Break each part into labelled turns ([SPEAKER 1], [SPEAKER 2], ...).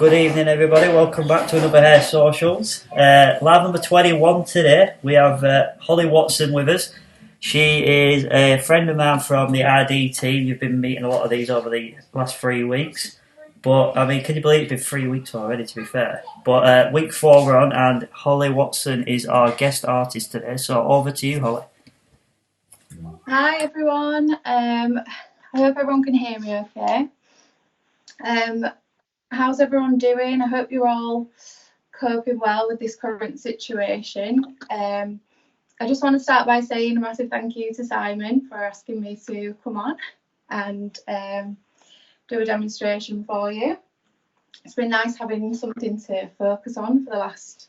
[SPEAKER 1] Good evening, everybody. Welcome back to another Hair Socials. Live number 21 today. We have Hollie Watson with us. She is a friend of mine from the ID team. You've been meeting a lot of these over the last 3 weeks. But, I mean, can you believe it's been 3 weeks already, to be fair? But week 4 we're on, and Hollie Watson is our guest artist today. So over to you, Hollie.
[SPEAKER 2] Hi, everyone. I hope everyone can hear me okay. How's everyone doing? I hope you're all coping well with this current situation. I just want to start by saying a massive thank you to Simon for asking me to come on and do a demonstration for you. It's been nice having something to focus on for the last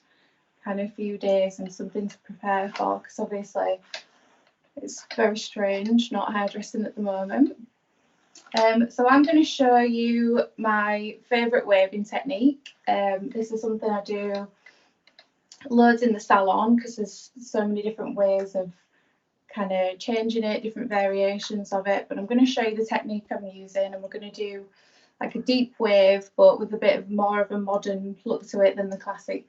[SPEAKER 2] kind of few days and something to prepare for, because obviously it's very strange not hairdressing at the moment. So I'm going to show you my favourite waving technique. This is something I do loads in the salon because there's so many different ways of kind of changing it, different variations of it. But I'm going to show you the technique I'm using, and we're going to do like a deep wave, but with a bit of more of a modern look to it than the classic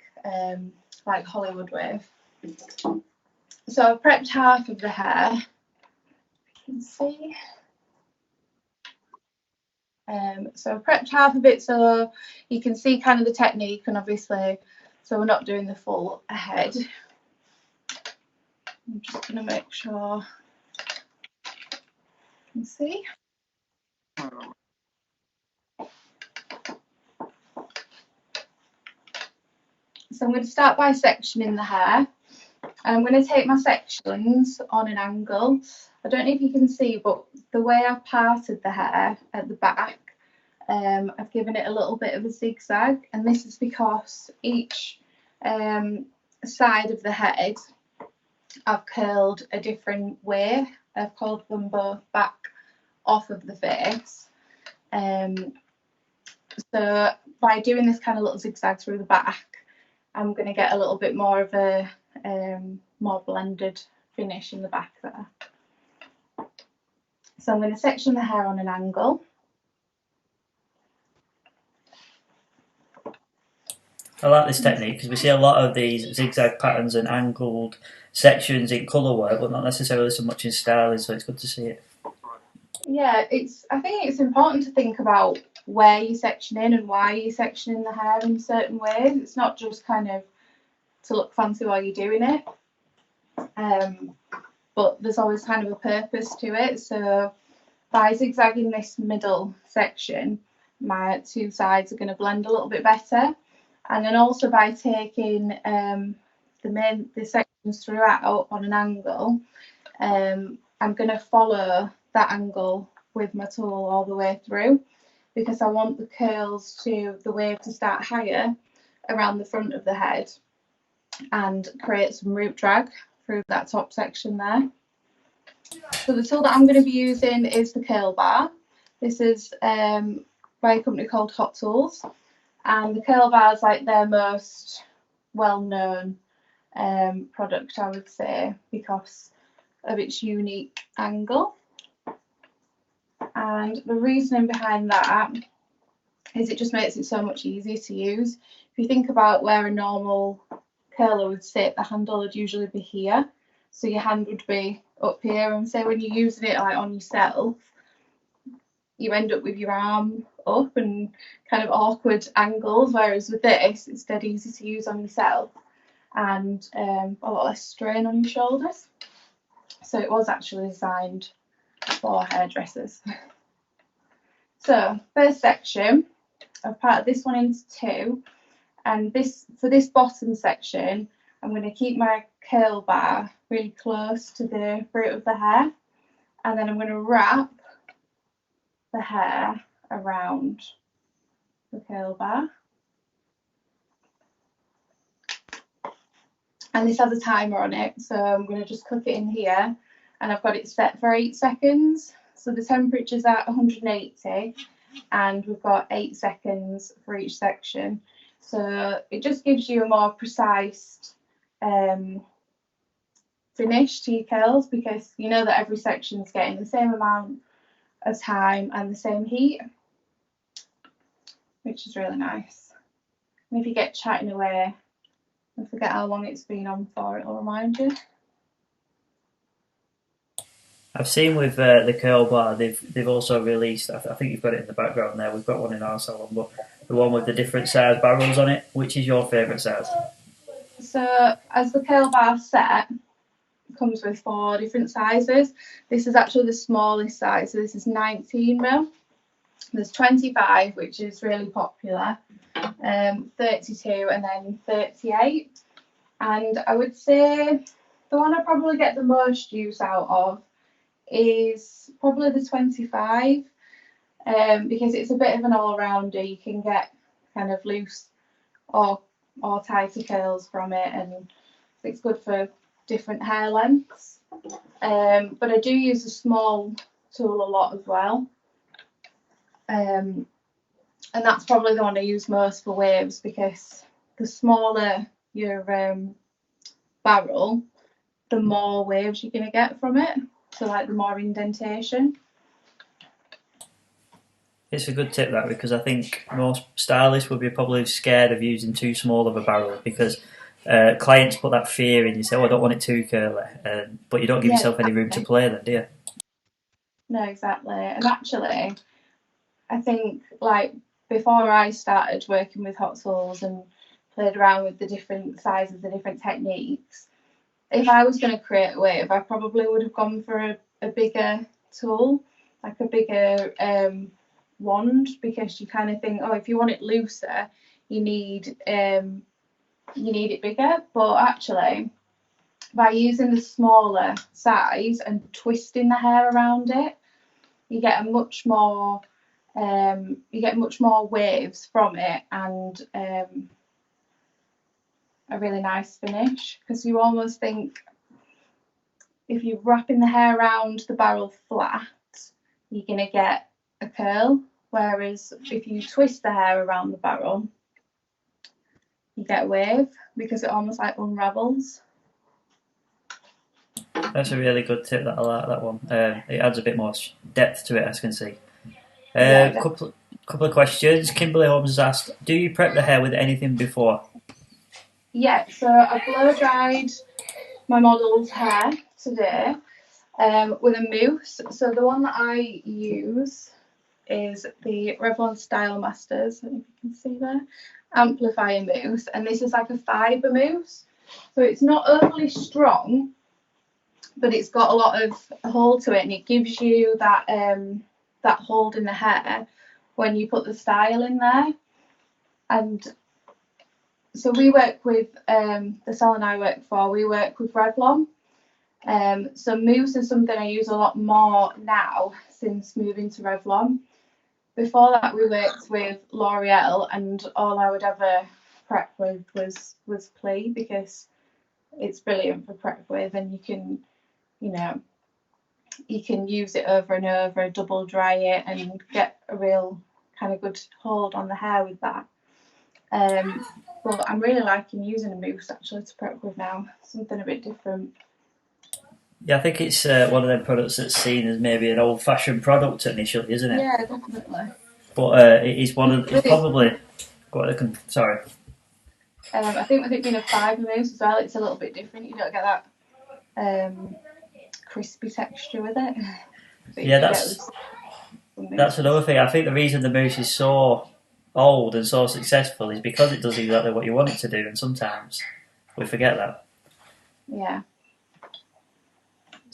[SPEAKER 2] like Hollywood wave. So I've prepped half of the hair. You can see. So I've prepped half of it so you can see kind of the technique, and obviously so we're not doing the full head. I'm just going to make sure you can see. So I'm going to start by sectioning the hair. And I'm going to take my sections on an angle. I don't know if you can see, but the way I've parted the hair at the back, I've given it a little bit of a zigzag, and this is because each side of the head I've curled a different way. I've curled them both back off of the face. So by doing this kind of little zigzag through the back, I'm going to get a little bit more of a more blended finish in the back there. So I'm going to section the hair on an angle.
[SPEAKER 1] I like this technique because we see a lot of these zigzag patterns and angled sections in colour work, but not necessarily so much in styling, so it's good to see it.
[SPEAKER 2] Yeah, I think it's important to think about where you're sectioning and why you're sectioning the hair in certain ways. It's not just kind of to look fancy while you're doing it, but there's always kind of a purpose to it. So by zigzagging this middle section, my two sides are going to blend a little bit better, and then also by taking the sections throughout on an angle, I'm going to follow that angle with my tool all the way through, because I want the curls the wave to start higher around the front of the head and create some root drag through that top section there. So the tool that I'm going to be using is the curl bar. This is by a company called Hot Tools, and the curl bar is like their most well-known product, I would say, because of its unique angle. And the reasoning behind that is it just makes it so much easier to use. If you think about where a normal curler would sit, the handle would usually be here, so your hand would be up here, and so when you're using it like on yourself, you end up with your arm up and kind of awkward angles, whereas with this it's dead easy to use on yourself and a lot less strain on your shoulders. So it was actually designed for hairdressers. So first section, I've parted this one into two, and for this bottom section I'm going to keep my curl bar really close to the root of the hair, and then I'm going to wrap the hair around the curl bar. And this has a timer on it, so I'm going to just click it in here, and I've got it set for 8 seconds. So the temperature's at 180, and we've got 8 seconds for each section. So it just gives you a more precise finish to your curls, because you know that every section is getting the same amount of time and the same heat, which is really nice. And if you get chatting away, I forget how long it's been on for, it'll remind you.
[SPEAKER 1] I've seen with the curl bar, they've also released. I think you've got it in the background there. We've got one in our salon, but the one with the different size barrels on it. Which is your favourite size?
[SPEAKER 2] So as the curl bar set comes with 4 different sizes. This is actually the smallest size. So this is 19mm. There's 25, which is really popular. 32 and then 38. And I would say the one I probably get the most use out of is probably the 25, because it's a bit of an all-rounder. You can get kind of loose or tighter curls from it, and it's good for different hair lengths. But I do use a small tool a lot as well. And that's probably the one I use most for waves, because the smaller your barrel, the more waves you're going to get from it. So like the more indentation.
[SPEAKER 1] It's a good tip, that, because I think most stylists would be probably scared of using too small of a barrel, because clients put that fear in you. Say, oh, I don't want it too curly, but you don't give yourself any room to play then, do you?
[SPEAKER 2] No, exactly. And actually, I think like before I started working with hot tools and played around with the different sizes, the different techniques, if I was going to create a wave, I probably would have gone for a bigger tool, like a bigger wand, because you kind of think, oh, if you want it looser, you need it bigger. But actually, by using the smaller size and twisting the hair around it, you get much more waves from it, and a really nice finish, because you almost think if you're wrapping the hair around the barrel flat, you're going to get a curl, whereas if you twist the hair around the barrel, you get a wave, because it almost like unravels.
[SPEAKER 1] That's a really good tip. That I like that one. It adds a bit more depth to it, as you can see. Couple of questions. Kimberly Holmes has asked, do you prep the hair with anything before?
[SPEAKER 2] Yeah, so I blow dried my model's hair today with a mousse. So the one that I use is the Revlon Style Masters, I don't know if you can see there, amplifier mousse, and this is like a fibre mousse. So it's not overly strong, but it's got a lot of hold to it, and it gives you that hold in the hair when you put the style in there. And so we work with the salon I work for, we work with Revlon. So mousse is something I use a lot more now since moving to Revlon. Before that, we worked with L'Oreal, and all I would ever prep with was Plea, because it's brilliant for prep with, and you can use it over and over, double dry it, and get a real kind of good hold on the hair with that. But I'm really liking using a mousse actually to prep with now, something a bit different.
[SPEAKER 1] Yeah, I think it's one of them products that's seen as maybe an old-fashioned product initially, isn't it?
[SPEAKER 2] Yeah, definitely.
[SPEAKER 1] But it is one of. It's probably. Sorry.
[SPEAKER 2] I think with it being a fibre mousse as well, it's a little bit different. You don't get that crispy texture with it.
[SPEAKER 1] Yeah, that's another thing. I think the reason the mousse is so old and so successful is because it does exactly what you want it to do, and sometimes we forget that.
[SPEAKER 2] Yeah.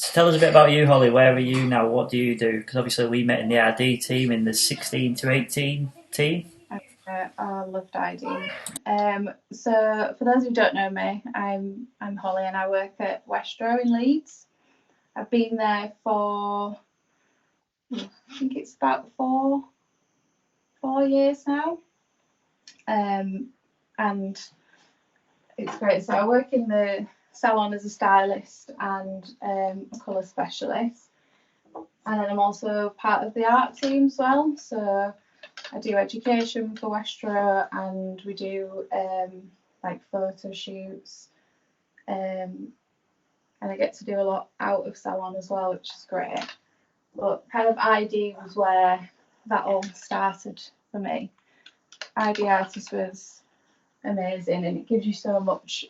[SPEAKER 1] So tell us a bit about you, Holly. Where are you now? What do you do? Because obviously we met in the RD team, in the 16 to 18 team.
[SPEAKER 2] I loved ID. So for those who don't know me, I'm Holly, and I work at Westro in Leeds. I've been there for, I think it's about four years now. And it's great. So I work in the salon as a stylist and a colour specialist, and then I'm also part of the art team as well. So I do education for Westro, and we do like photo shoots, and I get to do a lot out of salon as well, which is great. But kind of ID was where that all started for me. ID Artist was amazing, and it gives you so much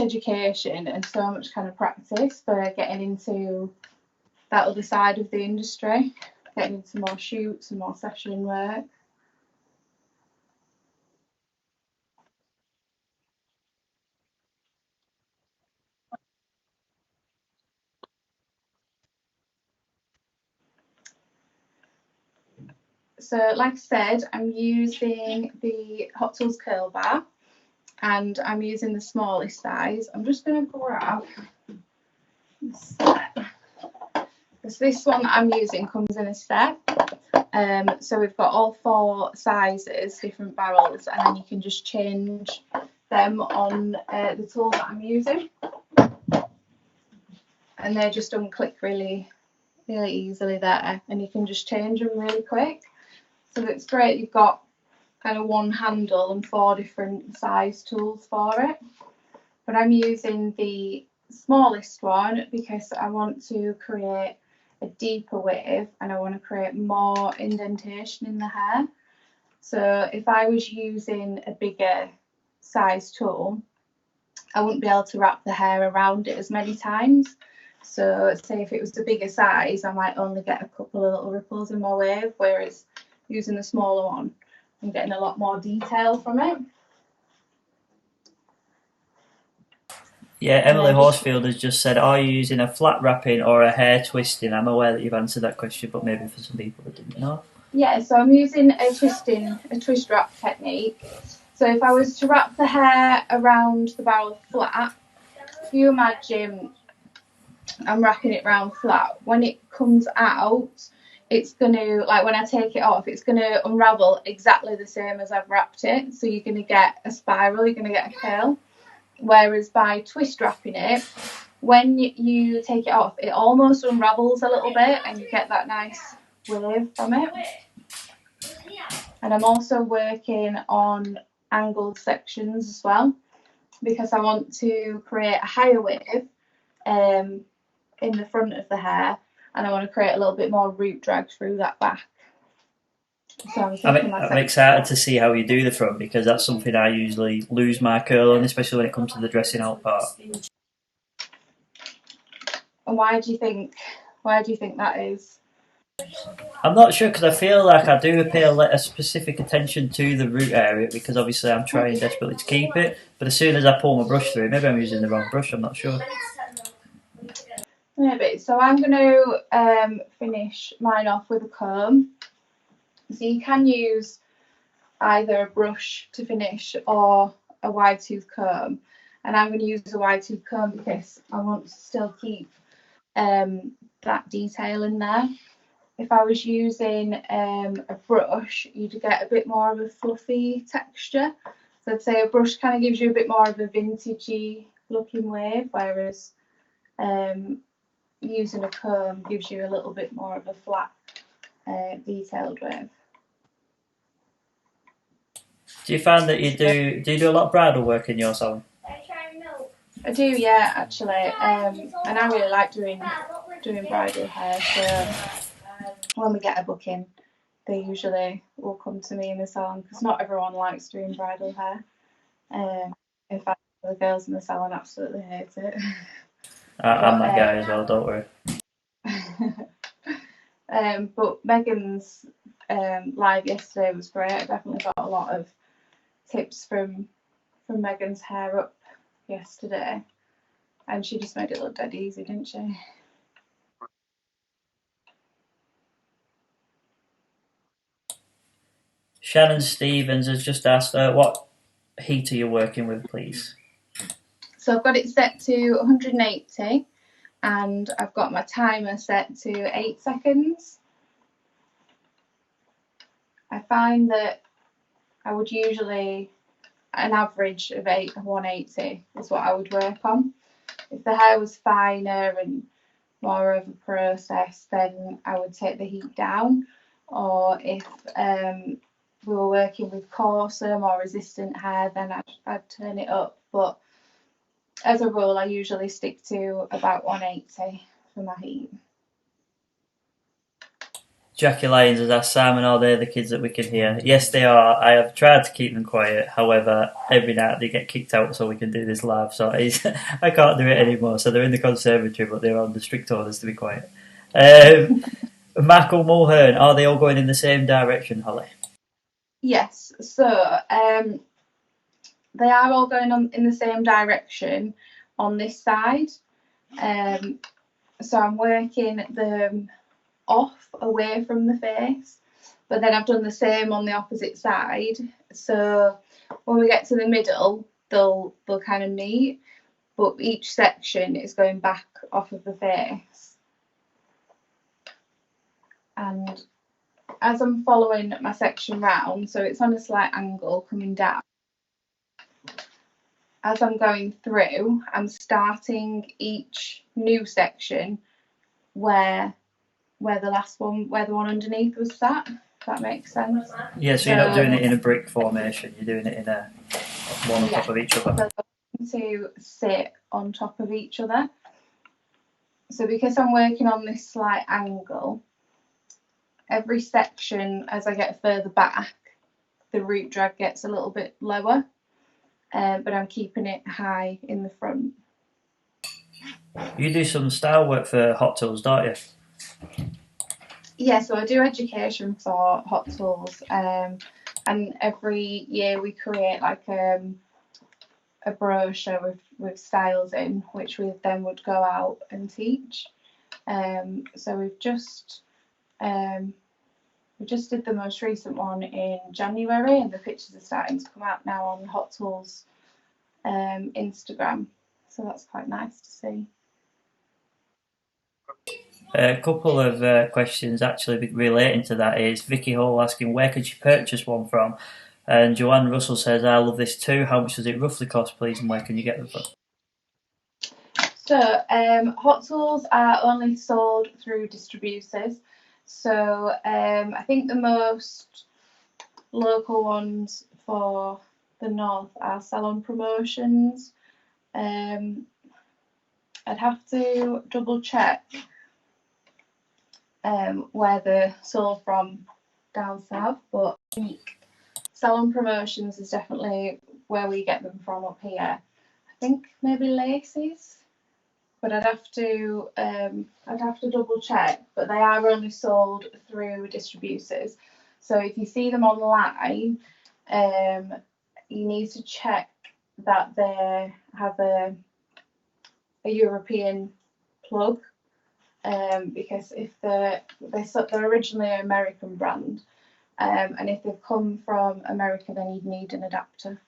[SPEAKER 2] education and so much kind of practice for getting into that other side of the industry, getting into more shoots and more session work. So like I said, I'm using the Hot Tools curl bar, and I'm using the smallest size. I'm just going to grab this set. So this one that I'm using comes in a set. So we've got all 4 sizes, different barrels, and then you can just change them on the tool that I'm using. And they just unclick really easily there, and you can just change them really quick. So it's great, you've got kind of one handle and 4 different size tools for it. But I'm using the smallest one because I want to create a deeper wave and I want to create more indentation in the hair. So if I was using a bigger size tool, I wouldn't be able to wrap the hair around it as many times. So say if it was the bigger size, I might only get a couple of little ripples in my wave, whereas using the smaller one, I'm getting a lot more detail from it.
[SPEAKER 1] Yeah, Emily Horsfield has just said, are you using a flat wrapping or a hair twisting? I'm aware that you've answered that question, but maybe for some people that didn't know.
[SPEAKER 2] Yeah, so I'm using a twist wrap technique. So if I was to wrap the hair around the barrel flat, if you imagine I'm wrapping it round flat, when it comes out, it's going to, like when I take it off, it's going to unravel exactly the same as I've wrapped it. So you're going to get a spiral, you're going to get a curl. Whereas by twist wrapping it, when you take it off, it almost unravels a little bit and you get that nice wave from it. And I'm also working on angled sections as well, because I want to create a higher wave in the front of the hair, and I want to create a little bit more root drag through that back. So
[SPEAKER 1] I'm excited to see how you do the front, because that's something I usually lose my curl on, especially when it comes to the dressing out part.
[SPEAKER 2] And why do you think that is?
[SPEAKER 1] I'm not sure, because I feel like I do pay a specific attention to the root area, because obviously I'm trying desperately to keep it, but as soon as I pull my brush through, maybe I'm using the wrong brush, I'm not sure.
[SPEAKER 2] Maybe. So I'm going to finish mine off with a comb. So you can use either a brush to finish or a wide tooth comb, and I'm going to use a wide tooth comb because I want to still keep that detail in there. If I was using a brush, you'd get a bit more of a fluffy texture. So I'd say a brush kind of gives you a bit more of a vintagey looking wave, whereas using a comb gives you a little bit more of a flat, detailed wave.
[SPEAKER 1] Do you find that you do a lot of bridal work in your salon?
[SPEAKER 2] I do, yeah, actually, and I really like doing bridal hair. So when we get a booking, they usually will come to me in the salon, because not everyone likes doing bridal hair. In fact, the girls in the salon absolutely hate it.
[SPEAKER 1] I'm that guy as well, don't worry.
[SPEAKER 2] But Megan's live yesterday was great. I definitely got a lot of tips from Megan's hair up yesterday, and she just made it look dead easy, didn't she?
[SPEAKER 1] Shannon Stevens has just asked, what heat are you working with, please?
[SPEAKER 2] So I've got it set to 180, and I've got my timer set to 8 seconds. I find that I would usually, an average of 180 is what I would work on. If the hair was finer and more of a process, then I would take the heat down. Or if we were working with coarser, more resistant hair, then I'd turn it up. But as a rule, I usually stick to about 180 for my heat.
[SPEAKER 1] Jackie Lyons has asked Simon, are they the kids that we can hear? Yes, they are. I have tried to keep them quiet. However, every night they get kicked out so we can do this live. So I can't do it anymore. So they're in the conservatory, but they're under strict orders to be quiet. Michael Mulhern, are they all going in the same direction, Holly?
[SPEAKER 2] Yes. So they are all going on in the same direction on this side. So I'm working them off away from the face, but then I've done the same on the opposite side. So when we get to the middle, they'll kind of meet, but each section is going back off of the face. And as I'm following my section round, so it's on a slight angle coming down, as I'm going through, I'm starting each new section where the last one, where the one underneath was sat, if that makes sense.
[SPEAKER 1] Yeah, so you're not doing it in a brick formation, you're doing it in a one on top of each other.
[SPEAKER 2] So to sit on top of each other. So because I'm working on this slight angle, every section as I get further back, the root drag gets a little bit lower, but I'm keeping it high in the front.
[SPEAKER 1] You do some style work for Hot Tools, don't you?
[SPEAKER 2] Yeah, so I do education for Hot Tools, and every year we create like a brochure with styles in, which we then would go out and teach. So we just did the most recent one in January, and the pictures are starting to come out now on Hot Tools Instagram. So that's quite nice to see.
[SPEAKER 1] A couple of questions actually relating to that is Vicky Hall asking where could you purchase one from, and Joanne Russell says I love this too. How much does it roughly cost, please, and where can you get them from?
[SPEAKER 2] So Hot Tools are only sold through distributors. So I think the most local ones for the north are Salon Promotions. I'd have to double check where they're sold from down south, but I think Salon Promotions is definitely where we get them from up here. I think maybe Lacey's, but I'd have to double check. But they are only sold through distributors. So if you see them online, you need to check that they have a European plug, because if they're originally an American brand, and if they've come from America, then you'd need an adapter.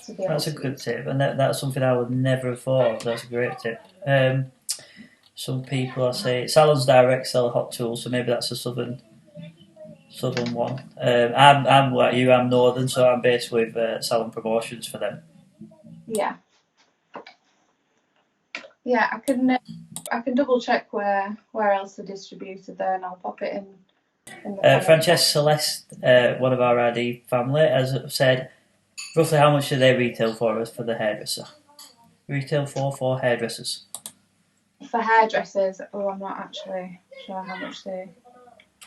[SPEAKER 1] That's a good tip, and that's something I would never have thought of. That's a great tip. Some people are saying Salons Direct sell Hot Tools, so maybe that's a southern one. I'm like you, I'm northern, so I'm based with Salon Promotions for them.
[SPEAKER 2] Yeah, I can double check where else they're distributed there, and I'll pop it in.
[SPEAKER 1] Francesca Celeste, one of our RD family, has said roughly how much do they retail for us for the hairdresser? Retail for hairdressers.
[SPEAKER 2] For hairdressers, I'm not actually sure how much they.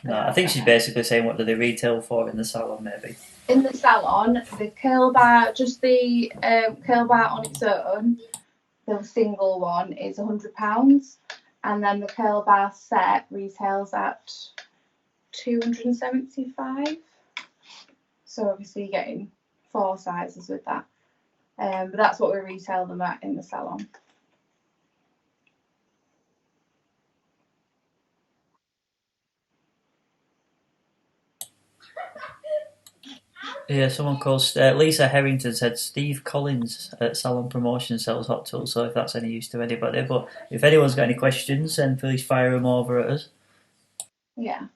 [SPEAKER 1] No, I think she's basically saying what do they retail for in the salon, maybe.
[SPEAKER 2] In the salon, the curl bar, just the curl bar on its own, the single one is £100, and then the curl bar set retails at £275. So obviously you're getting 4 sizes with that, but that's what we retail them at in the salon.
[SPEAKER 1] Yeah, someone called Lisa Herrington said Steve Collins at Salon Promotion sells Hot Tools, so if that's any use to anybody. But if anyone's got any questions, then please fire them over at us.
[SPEAKER 2] Yeah.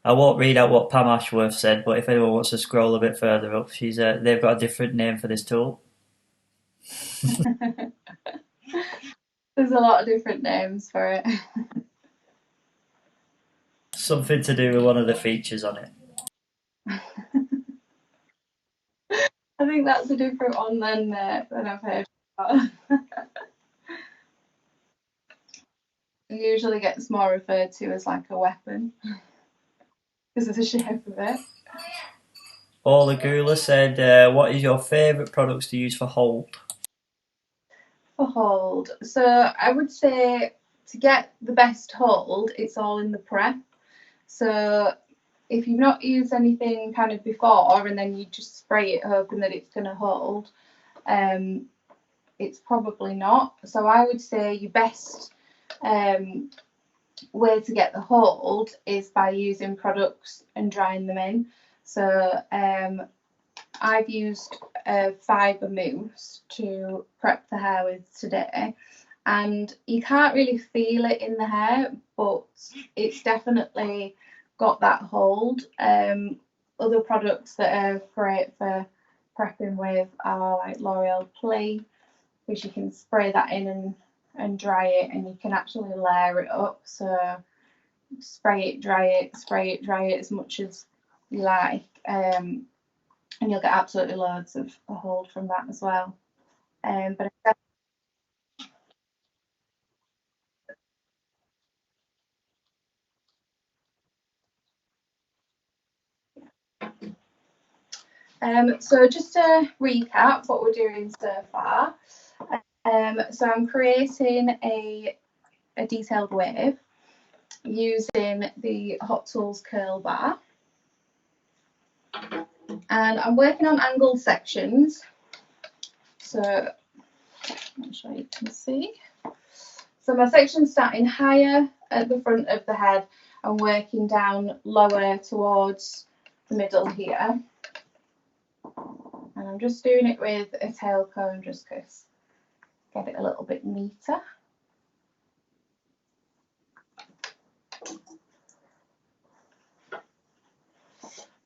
[SPEAKER 1] I won't read out what Pam Ashworth said, but if anyone wants to scroll a bit further up, they've got a different name for this tool.
[SPEAKER 2] There's a lot of different names for it.
[SPEAKER 1] Something to do with one of the features on it.
[SPEAKER 2] I think that's a different one than I've heard. It usually gets more referred to as like a weapon because of the shape of it.
[SPEAKER 1] Paula Gula said, what is your favourite products to use for hold?
[SPEAKER 2] For hold, so I would say to get the best hold, it's all in the prep. So if you've not used anything kind of before and then you just spray it hoping that it's going to hold, it's probably not. So I would say your best way to get the hold is by using products and drying them in. So I've used fibre mousse to prep the hair with today, and you can't really feel it in the hair, but it's definitely got that hold. Other products that are great for prepping with are like L'Oreal Play, which you can spray that in and dry it, and you can actually layer it up. So spray it, dry it, spray it, dry it as much as you like. And you'll get absolutely loads of a hold from that as well. But so just to recap what we're doing so far. So I'm creating a detailed wave using the Hot Tools curl bar, and I'm working on angled sections. So I'm sure you can see. So my section's starting higher at the front of the head and working down lower towards the middle here. And I'm just doing it with a tail comb just because get it a little bit neater.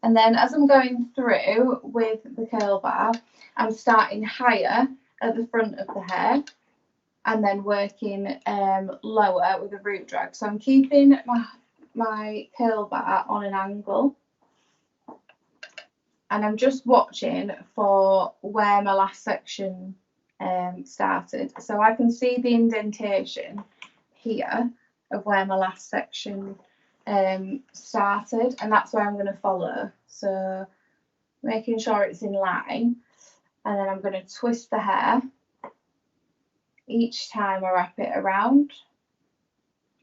[SPEAKER 2] And then as I'm going through with the curl bar, I'm starting higher at the front of the hair and then working lower with a root drag. So I'm keeping my curl bar on an angle, and I'm just watching for where my last section started. So I can see the indentation here of where my last section started, and that's where I'm going to follow. So making sure it's in line, and then I'm going to twist the hair each time I wrap it around,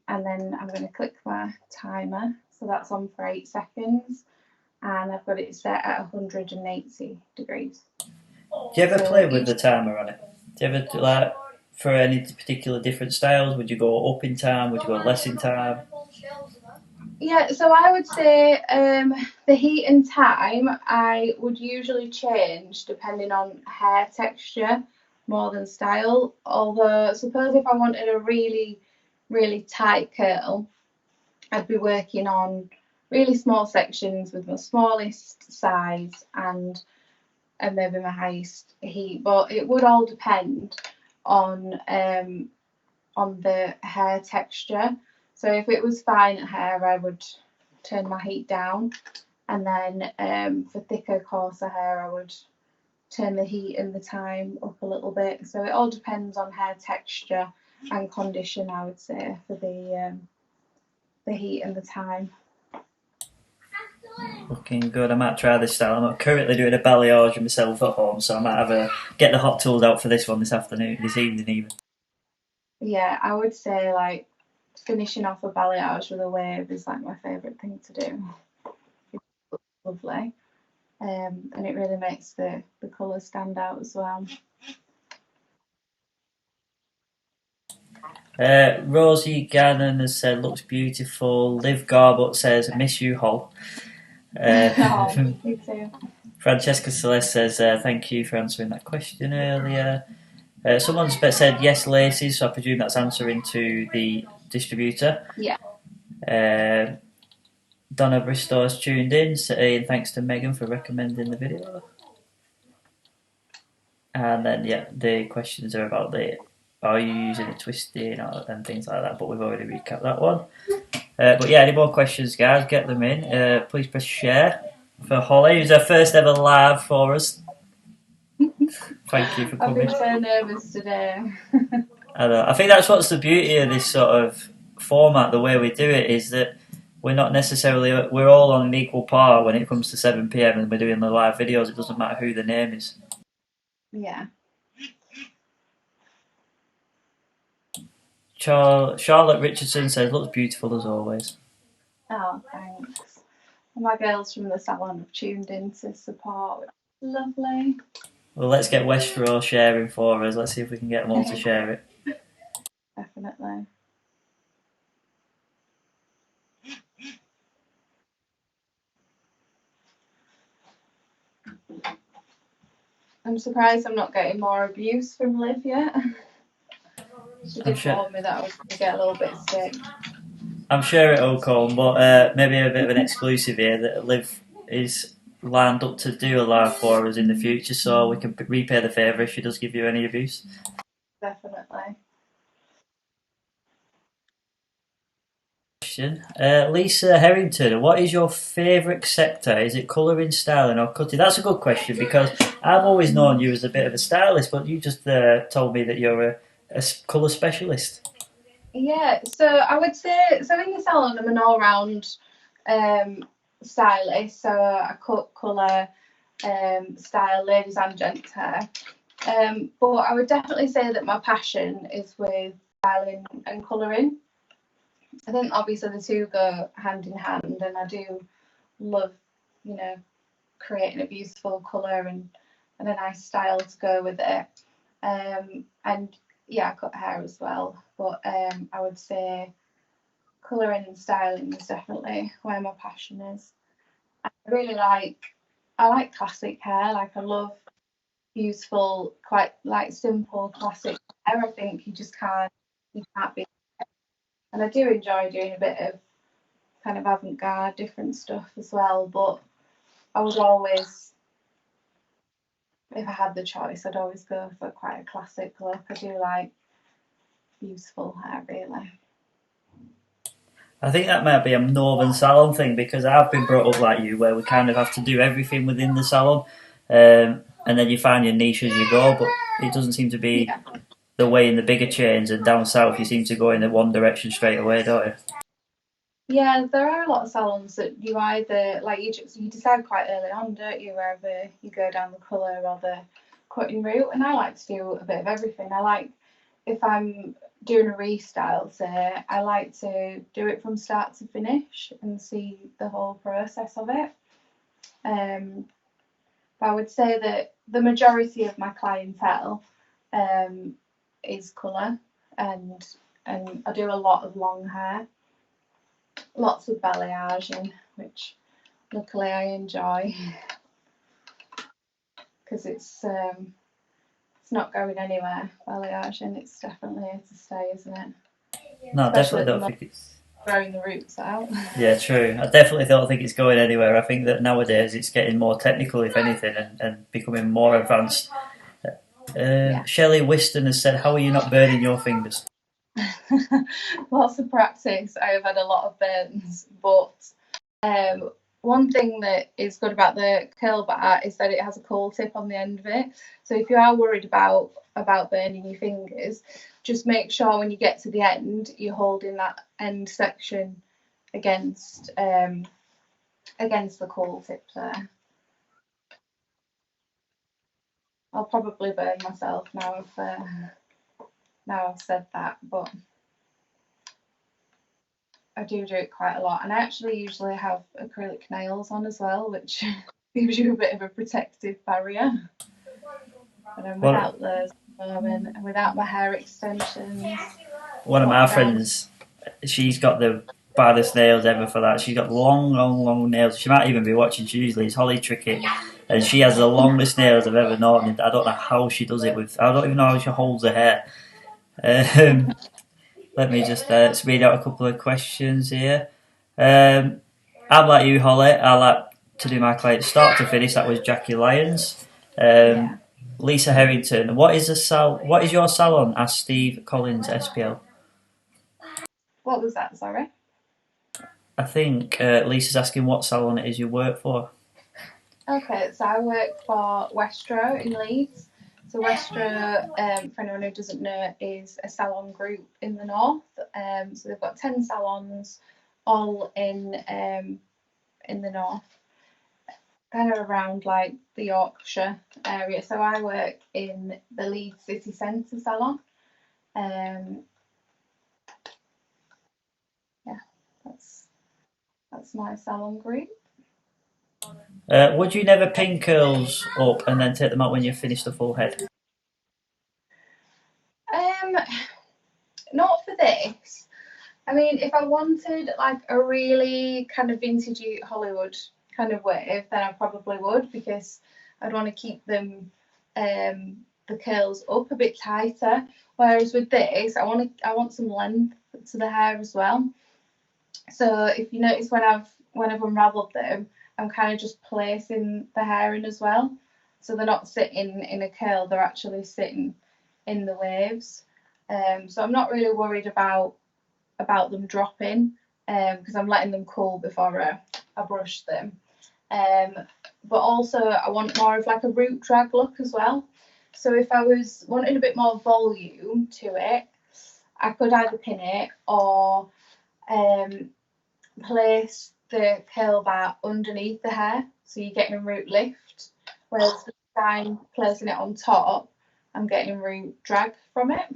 [SPEAKER 2] and then I'm going to click my timer. So that's on for 8 seconds, and I've got it set at 180 degrees.
[SPEAKER 1] Do you ever play with the timer on it? Do you ever, like, for any particular different styles, would you go up in time? Would you go less in time?
[SPEAKER 2] Yeah, so I would say the heat and time I would usually change depending on hair texture more than style. Although, suppose if I wanted a really, really tight curl, I'd be working on really small sections with my smallest size and maybe my highest heat. But it would all depend on the hair texture. So if it was fine hair, I would turn my heat down, and then for thicker, coarser hair, I would turn the heat and the time up a little bit. So it all depends on hair texture and condition, I would say, for the heat and the time.
[SPEAKER 1] Looking good. I might try this style. I'm currently doing a balayage myself at home, so I might have get the hot tools out for this one this evening even.
[SPEAKER 2] Yeah, I would say like finishing off a balayage with a wave is like my favourite thing to do. It's lovely, and it really makes the colour stand out as well.
[SPEAKER 1] Rosie Gannon has said looks beautiful. Liv Garbut says miss you, Hol.
[SPEAKER 2] Me too.
[SPEAKER 1] Francesca Celeste says thank you for answering that question earlier. Someone's said yes, laces, so I presume that's answering to the distributor.
[SPEAKER 2] Yeah.
[SPEAKER 1] Donna Bristow has tuned in, saying thanks to Megan for recommending the video. And then, yeah, the questions are about are you using a twisting and things like that, but we've already recapped that one. But yeah, any more questions, guys, get them in. Please press share for Holly, who's her first ever live for us. Thank you for
[SPEAKER 2] I've been
[SPEAKER 1] coming.
[SPEAKER 2] so nervous today.
[SPEAKER 1] I think that's what's the beauty of this sort of format. The way we do it is that we're not necessarily we're all on an equal par when it comes to 7 p.m. and we're doing the live videos. It doesn't matter who the name is.
[SPEAKER 2] Yeah.
[SPEAKER 1] Charlotte Richardson says, "Looks beautiful as always."
[SPEAKER 2] Oh, thanks. My girls from the salon have tuned in to support. Lovely.
[SPEAKER 1] Well, let's get Westro sharing for us. Let's see if we can get them all to share it.
[SPEAKER 2] Definitely. I'm surprised I'm not getting more abuse from Liv yet. She did warn me that I was going to get a little bit sick.
[SPEAKER 1] I'm sure it'll come, but maybe a bit of an exclusive here that Liv is lined up to do a live for us in the future, so we can repay the favour if she does give you any abuse.
[SPEAKER 2] Definitely.
[SPEAKER 1] Lisa Herrington, what is your favourite sector? Is it colouring, styling, or cutting? That's a good question because I've always known you as a bit of a stylist, but you just told me that you're a colour specialist.
[SPEAKER 2] Yeah, so I would say, so in the salon, I'm an all-round stylist. So I cut, colour, style ladies and gents hair. But I would definitely say that my passion is with styling and colouring. I think obviously the two go hand in hand, and I do love, creating a beautiful colour and a nice style to go with it. And yeah, I cut hair as well, but I would say colouring and styling is definitely where my passion is. I like classic hair. Like I love beautiful, quite like simple classic hair. I think you can't be. And I do enjoy doing a bit of kind of avant-garde different stuff as well, but I would always, if I had the choice, I'd always go for quite a classic look. I do like beautiful hair, really.
[SPEAKER 1] I think that might be a northern salon thing because I've been brought up like you, where we kind of have to do everything within the salon, and then you find your niche as you go. But it doesn't seem to be the way in the bigger chains, and down south you seem to go in the one direction straight away, don't you?
[SPEAKER 2] Yeah, there are a lot of salons that you either like you decide quite early on, don't you, whether you go down the colour or the cutting route. And I like to do a bit of everything. I like, if I'm doing a restyle, say, I like to do it from start to finish and see the whole process of it. But I would say that the majority of my clientele is colour, and I do a lot of long hair, lots of balayage, which luckily I enjoy because it's not going anywhere. Balayage, and it's definitely here to stay, isn't it?
[SPEAKER 1] No, I
[SPEAKER 2] Especially
[SPEAKER 1] definitely don't think it's
[SPEAKER 2] growing the roots out.
[SPEAKER 1] Yeah, true. I definitely don't think it's going anywhere. I think that nowadays it's getting more technical, if anything, and becoming more advanced. Shelly Whiston has said, "How are you not burning your fingers?"
[SPEAKER 2] Lots of practice. I have had a lot of burns, but one thing that is good about the curl bar is that it has a cool tip on the end of it. So if you are worried about burning your fingers, just make sure when you get to the end, you're holding that end section against the cool tip there. I'll probably burn myself now I've said that, but I do it quite a lot. And I actually usually have acrylic nails on as well, which gives you a bit of a protective barrier. But I'm without those at the moment, and without my hair extensions.
[SPEAKER 1] One of my friends, she's got the baddest nails ever for that. She's got long nails. She might even be watching. She usually is Hollie Trickett, and she has the longest nails I've ever known. And I don't know how she does it with. I don't even know how she holds her hair. Let me just read out a couple of questions here. I'm like you, Hollie. I like to do my clients start to finish. That was Jackie Lyons. Lisa Herrington. What is your salon? Asked Steve Collins, SPL.
[SPEAKER 2] What was that? Sorry.
[SPEAKER 1] I think Lisa's asking what salon it is you work for.
[SPEAKER 2] Okay, so I work for Westro in Leeds. So Westra, for anyone who doesn't know, is a salon group in the north. So they've got 10 salons, all in the north, kind of around like the Yorkshire area. So I work in the Leeds city centre salon. Yeah, that's my salon group.
[SPEAKER 1] Would you never pin curls up and then take them out when you've finished the full head?
[SPEAKER 2] Not for this. I mean, if I wanted like a really kind of vintagey Hollywood kind of wave, then I probably would, because I'd want to keep them the curls up a bit tighter. Whereas with this, I want some length to the hair as well. So if you notice when I've unravelled them, I'm kind of just placing the hair in as well. So they're not sitting in a curl, they're actually sitting in the waves. So I'm not really worried about them dropping, because I'm letting them cool before I brush them. But also I want more of like a root drag look as well. So if I was wanting a bit more volume to it, I could either pin it or place the curl bar underneath the hair, so you're getting root lift, whereas the time placing it on top, I'm getting root drag from it.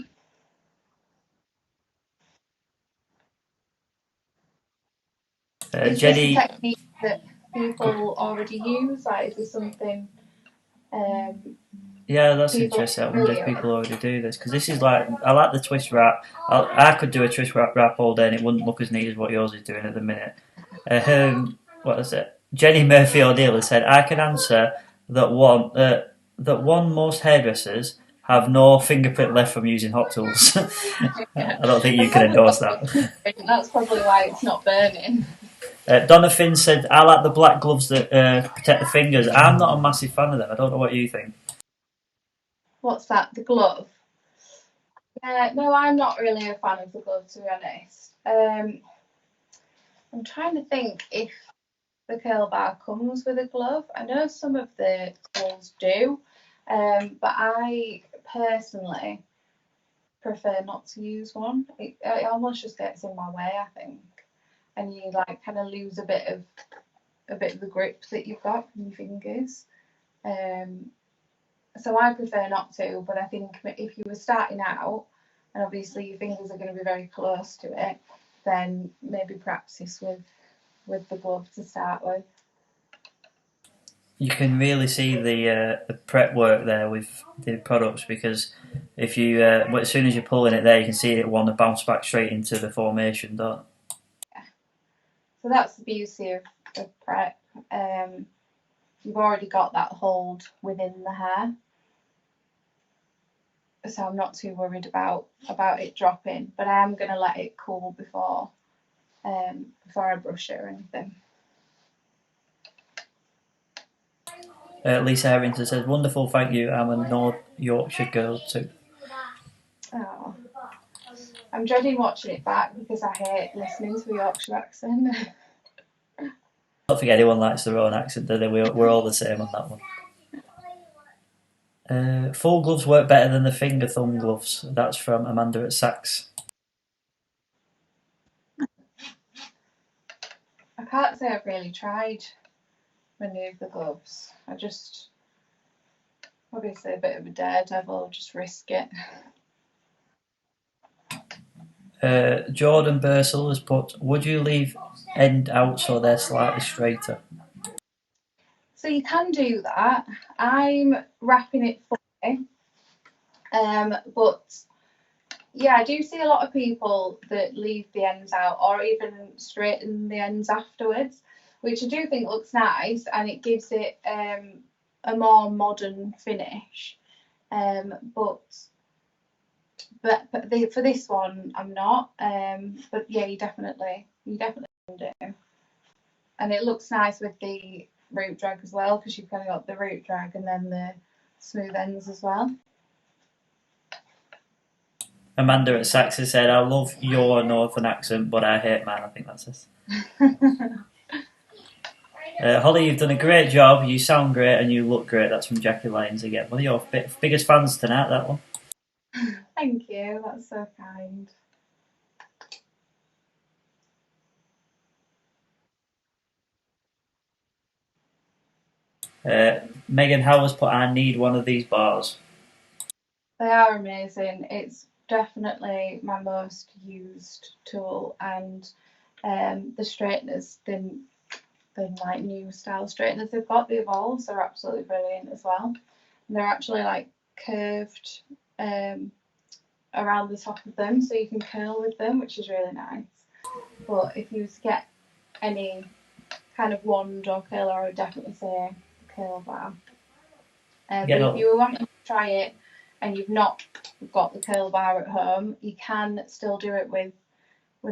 [SPEAKER 2] Is
[SPEAKER 1] Jenny,
[SPEAKER 2] this a technique that people already use? Like, is this something?
[SPEAKER 1] Yeah, that's interesting. I wonder if people already do this, because this is like, I like the twist wrap. I could do a twist wrap all day and it wouldn't look as neat as what yours is doing at the minute. What is it? Jenny Murphy O'Neill has said, I can answer that one most hairdressers have no fingerprint left from using hot tools. I don't think you can endorse that.
[SPEAKER 2] That's probably why it's not burning.
[SPEAKER 1] Donna Finn said, I like the black gloves that protect the fingers. I'm not a massive fan of them. I don't know what you think.
[SPEAKER 2] What's that? The glove? No, I'm not really a fan of the glove, to be honest. I'm trying to think if the curl bar comes with a glove. I know some of the tools do, but I personally prefer not to use one. It almost just gets in my way, I think, and you like kind of lose a bit of the grip that you've got from your fingers. So I prefer not to, but I think if you were starting out, and obviously your fingers are going to be very close to it, then maybe practice with the glove to start with.
[SPEAKER 1] You can really see the prep work there with the products, because if you as soon as you're pulling it there, you can see it want to bounce back straight into the formation, don't it?
[SPEAKER 2] Yeah. So that's the beauty of prep. You've already got that hold within the hair, so I'm not too worried about it dropping. But I am going to let it cool before I brush it or anything.
[SPEAKER 1] Lisa Herrington says, wonderful, thank you. I'm a North Yorkshire girl too.
[SPEAKER 2] Oh, I'm dreading watching it back because I hate listening to the Yorkshire accent.
[SPEAKER 1] I don't think anyone likes their own accent, do they? We're all the same on that one. Full gloves work better than the finger thumb gloves. That's from Amanda at Saks.
[SPEAKER 2] I can't say I've really tried many of the gloves. I just, obviously a bit of a daredevil, just risk it.
[SPEAKER 1] Jordane Bursell has put, would you leave end out so they're slightly straighter?
[SPEAKER 2] So you can do that. I'm wrapping it fully. But yeah, I do see a lot of people that leave the ends out or even straighten the ends afterwards, which I do think looks nice, and it gives it a more modern finish. But for this one, I'm not. But yeah, you definitely can do, and it looks nice with the root drag as well, because you've kind of got the root drag and then the smooth ends as well.
[SPEAKER 1] Amanda at Saks has said, I love your northern accent, but I hate mine. I think that's this. Holly, you've done a great job. You sound great and you look great. That's from Jackie Lyons again. One of your biggest fans tonight, that one.
[SPEAKER 2] Thank you, that's so kind.
[SPEAKER 1] Megan Howard's put, I need one of these bars.
[SPEAKER 2] They are amazing. It's definitely my most used tool, and the straighteners, the like new style straighteners they've got, the Evolves, are absolutely brilliant as well. And they're actually like curved around the top of them, so you can curl with them, which is really nice. But if you was to get any kind of wand or curler, I would definitely say curl bar. But if you were wanting to try it and you've not got the curl bar at home, you can still do it with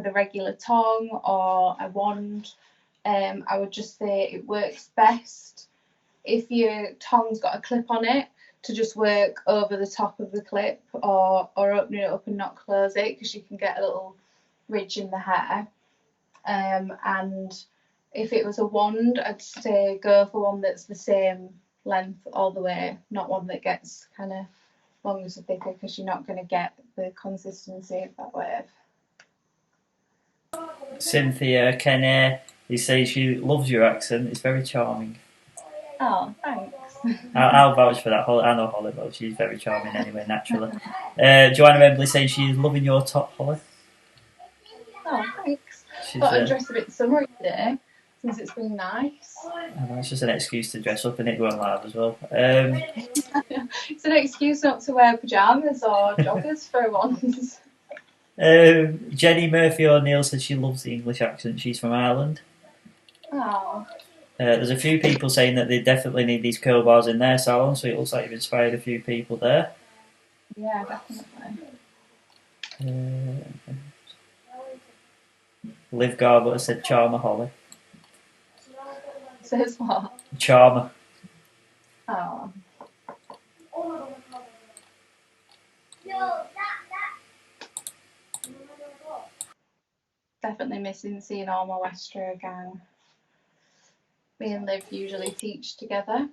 [SPEAKER 2] a regular tong or a wand. I would just say it works best if your tong's got a clip on it, to just work over the top of the clip, or open it up and not close it, because you can get a little ridge in the hair. And if it was a wand, I'd say go for one that's the same length all the way, not one that gets kind of longer or thicker, because you're not going to get the consistency of that wave.
[SPEAKER 1] Cynthia Kenny, he says she loves your accent. It's very charming.
[SPEAKER 2] Oh, thanks.
[SPEAKER 1] I'll vouch for that. I know Holly, but she's very charming anyway, naturally. Joanna Embley saying she's loving your top, Holly.
[SPEAKER 2] Oh, thanks. Thought I'd dress a bit summery today, since it's been nice.
[SPEAKER 1] It's just an excuse to dress up and it going live as well.
[SPEAKER 2] It's an excuse not to wear pyjamas or joggers for once.
[SPEAKER 1] Jenny Murphy O'Neill says she loves the English accent. She's from Ireland.
[SPEAKER 2] Oh.
[SPEAKER 1] There's a few people saying that they definitely need these curl bars in their salon, so it looks like you've inspired a few people there.
[SPEAKER 2] Yeah, definitely.
[SPEAKER 1] Liv Garbutt said Charmer Holly.
[SPEAKER 2] Says what?
[SPEAKER 1] Charmer.
[SPEAKER 2] Oh. Definitely missing seeing all my Westro gang. Me and Liv usually teach together,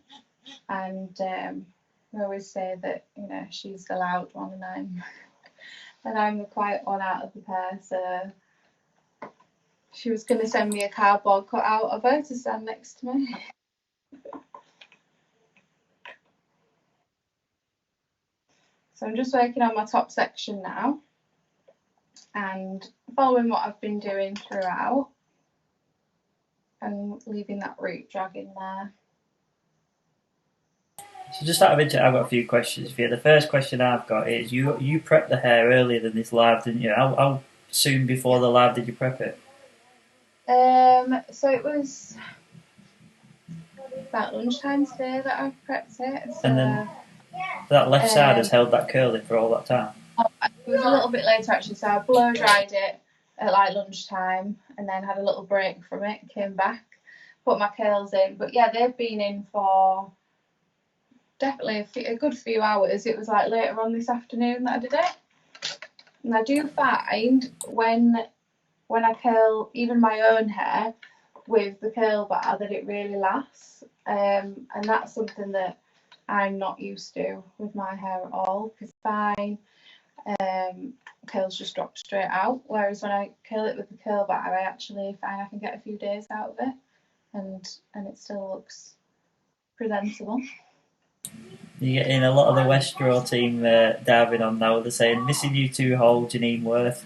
[SPEAKER 2] and we always say that, you know, she's the loud one and I'm the quiet one out of the pair. So she was going to send me a cardboard cutout of her to stand next to me. So I'm just working on my top section now and following what I've been doing throughout, and leaving that root drag in there.
[SPEAKER 1] So just out of interest, I've got a few questions for you. The first question I've got is, you prepped the hair earlier than this live, didn't you? How soon before the live did you prep it?
[SPEAKER 2] So it was about lunchtime today that I prepped it. So,
[SPEAKER 1] and then that left side has held that curly for all that time?
[SPEAKER 2] It was a little bit later actually, so I blow dried it at like lunchtime and then had a little break from it, came back, put my curls in. But yeah, they've been in for definitely a good few hours. It was like later on this afternoon that I did it. And I do find when I curl even my own hair with the curl bar that it really lasts. And that's something that I'm not used to with my hair at all, because fine, curls just drop straight out, whereas when I curl it with the curl bar, I actually find I can get a few days out of it, and it still looks presentable.
[SPEAKER 1] You're getting a lot of the Westro team diving on now. They're saying, missing you too, Hall, Janine Worth.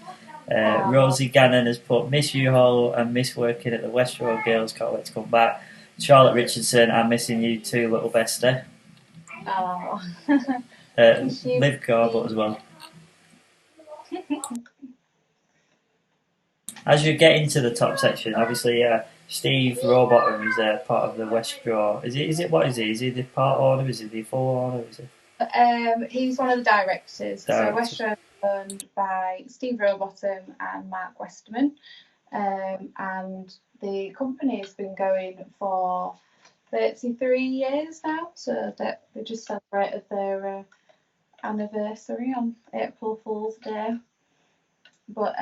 [SPEAKER 1] Rosie Gannon has put, miss you, Hall, and miss working at the Westro Girls, can't wait to come back. Charlotte Richardson, I'm missing you too, little bestie.
[SPEAKER 2] Oh.
[SPEAKER 1] Liv Garbutt as well. As you get into the top section, obviously Steve Rowbottom is part of the Westro. Is it what is he? Is he the part owner? Is he the full owner? Is he?
[SPEAKER 2] He's one of the directors. So Westro is owned by Steve Rowbottom and Mark Westerman, and the company has been going for 33 years now. So that they just celebrated their anniversary on April Fool's Day. But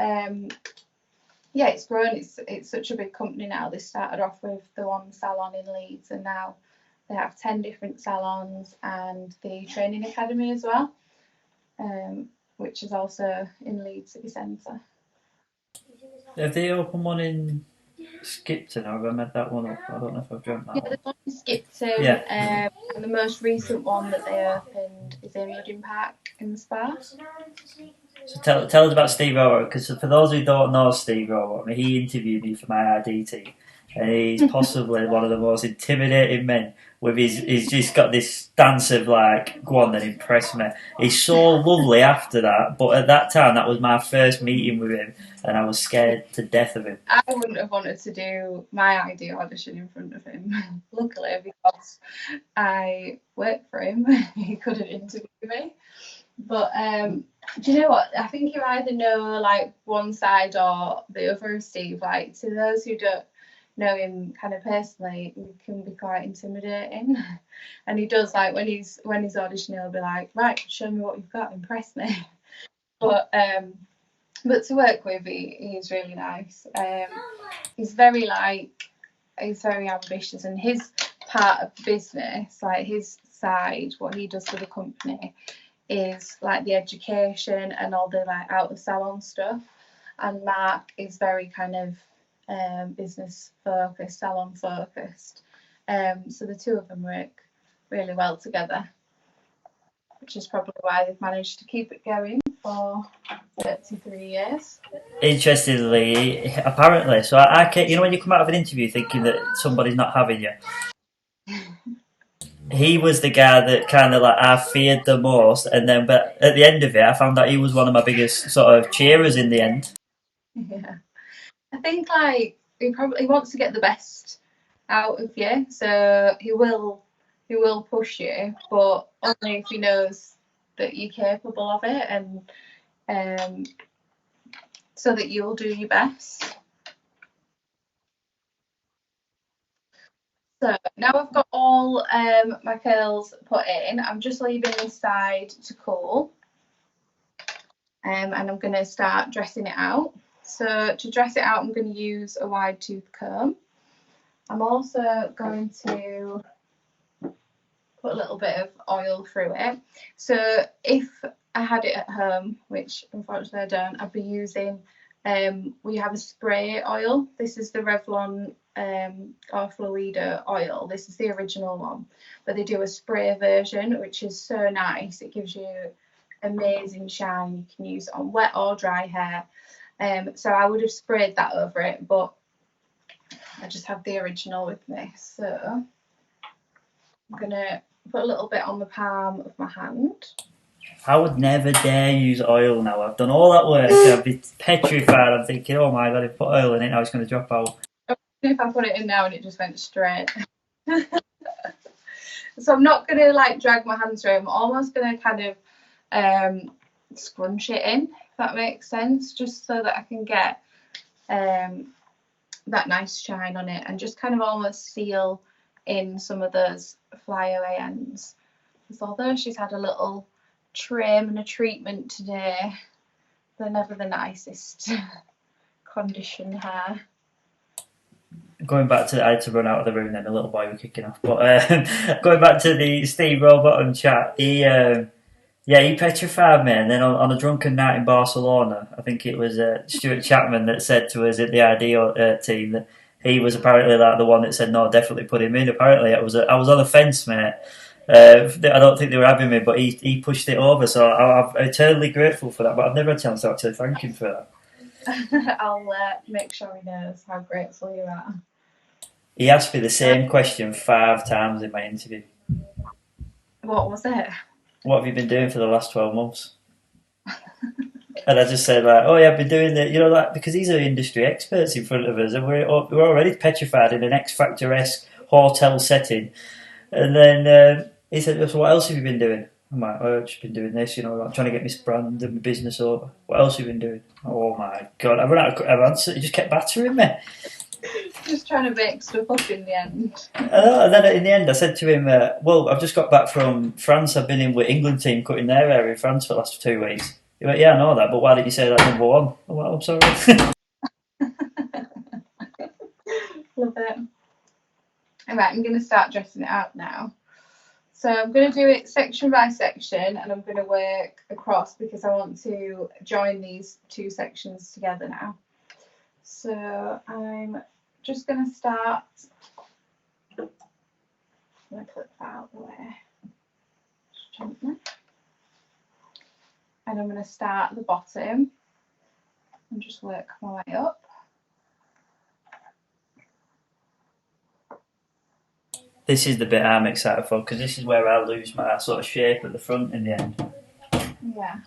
[SPEAKER 2] yeah, it's grown. It's such a big company now. They started off with the one salon in Leeds, and now they have 10 different salons and the training academy as well, which is also in Leeds City Centre.
[SPEAKER 1] Have they opened one in Skipton, or have I made that one up? I don't know if I've dreamt that
[SPEAKER 2] Yeah,
[SPEAKER 1] one.
[SPEAKER 2] there's one in Skipton,
[SPEAKER 1] Yeah.
[SPEAKER 2] and the most recent one that they opened is in Eden Park in Spa.
[SPEAKER 1] So tell us about Steve Rower, because for those who don't know Steve Rower, I mean, he interviewed me for my ID team, and he's possibly one of the most intimidating men. With he's just got this stance of like, go on then, impress me. He's so lovely after that, but at that time, that was my first meeting with him, and I was scared to death of him.
[SPEAKER 2] I wouldn't have wanted to do my ID audition in front of him. Luckily, because I worked for him, he couldn't interview me. But do you know what? I think you either know like one side or the other of Steve. Like, to those who don't know him kind of personally, he can be quite intimidating. And he does, like, when he's auditioning, he'll be like, right, show me what you've got, impress me. But to work with, he's really nice. He's very ambitious, and his part of the business, like his side, what he does for the company, is like the education and all the like out of salon stuff. And Mark is very kind of business focused, salon focused. So the two of them work really well together, which is probably why they've managed to keep it going for 33 years.
[SPEAKER 1] Interestingly, apparently, so I can't, you know, when you come out of an interview thinking that somebody's not having you, he was the guy that kind of like I feared the most, and then but at the end of it, I found that he was one of my biggest sort of cheerers in the end.
[SPEAKER 2] Yeah, I think like he wants to get the best out of you, so he will push you, but only if he knows that you're capable of it, and so that you'll do your best. So now I've got all my curls put in, I'm just leaving this side to cool, and I'm going to start dressing it out. So to dress it out, I'm going to use a wide tooth comb. I'm also going to put a little bit of oil through it. So if I had it at home, which unfortunately I don't, I'd be using, we have a spray oil. This is the Revlon or Fluido oil. This is the original one, but they do a spray version, which is so nice. It gives you amazing shine. You can use it on wet or dry hair. So I would have sprayed that over it, but I just have the original with me. So I'm gonna put a little bit on the palm of my hand.
[SPEAKER 1] I would never dare use oil now. I've done all that work. I'd be petrified. I'm thinking, oh my god, if I put oil in it, now it's going to drop out.
[SPEAKER 2] If I put it in now and it just went straight. So I'm not gonna like drag my hands through. I'm almost gonna kind of scrunch it in, if that makes sense, just so that I can get that nice shine on it, and just kind of almost seal in some of those flyaway ends. Because although she's had a little trim and a treatment today, they're never the nicest condition hair.
[SPEAKER 1] Going back to, I had to run out of the room then, the little boy was kicking off. But going back to the Steve Rowbottom chat, he petrified me. And then on a drunken night in Barcelona, I think it was Stuart Chapman that said to us at the ID team that he was apparently like the one that said, no, definitely put him in. Apparently, I was on the fence, mate. I don't think they were having me, but he pushed it over. So I'm eternally grateful for that. But I've never had a chance to actually thank him for
[SPEAKER 2] that. I'll make sure he knows how grateful you are.
[SPEAKER 1] He asked me the same question 5 times in my interview.
[SPEAKER 2] What was it?
[SPEAKER 1] What have you been doing for the last 12 months? And I just said, like, oh yeah, I've been doing it, like, because these are industry experts in front of us, and we're already petrified in an X Factor-esque hotel setting. And then he said, so what else have you been doing? I'm like, oh, I've just been doing this, like trying to get my brand and my business over. What else have you been doing? Oh my God, I ran out of answers. He just kept battering me.
[SPEAKER 2] Just trying to make stuff up in the end.
[SPEAKER 1] And then in the end, I said to him, well, I've just got back from France. I've been in with England team cutting their hair in France for the last 2 weeks. He went, yeah, I know that, but why did you say that number one? I'm like, I'm sorry.
[SPEAKER 2] Alright, I'm going to start dressing it out now. So I'm going to do it section by section, and I'm going to work across because I want to join these two sections together now. So I'm just going to start. I'm going to clip that out of the way just gently. And I'm going to start at the bottom and just work my way up.
[SPEAKER 1] This is the bit I'm excited for because this is where I lose my sort of shape at the front in the end.
[SPEAKER 2] Yeah.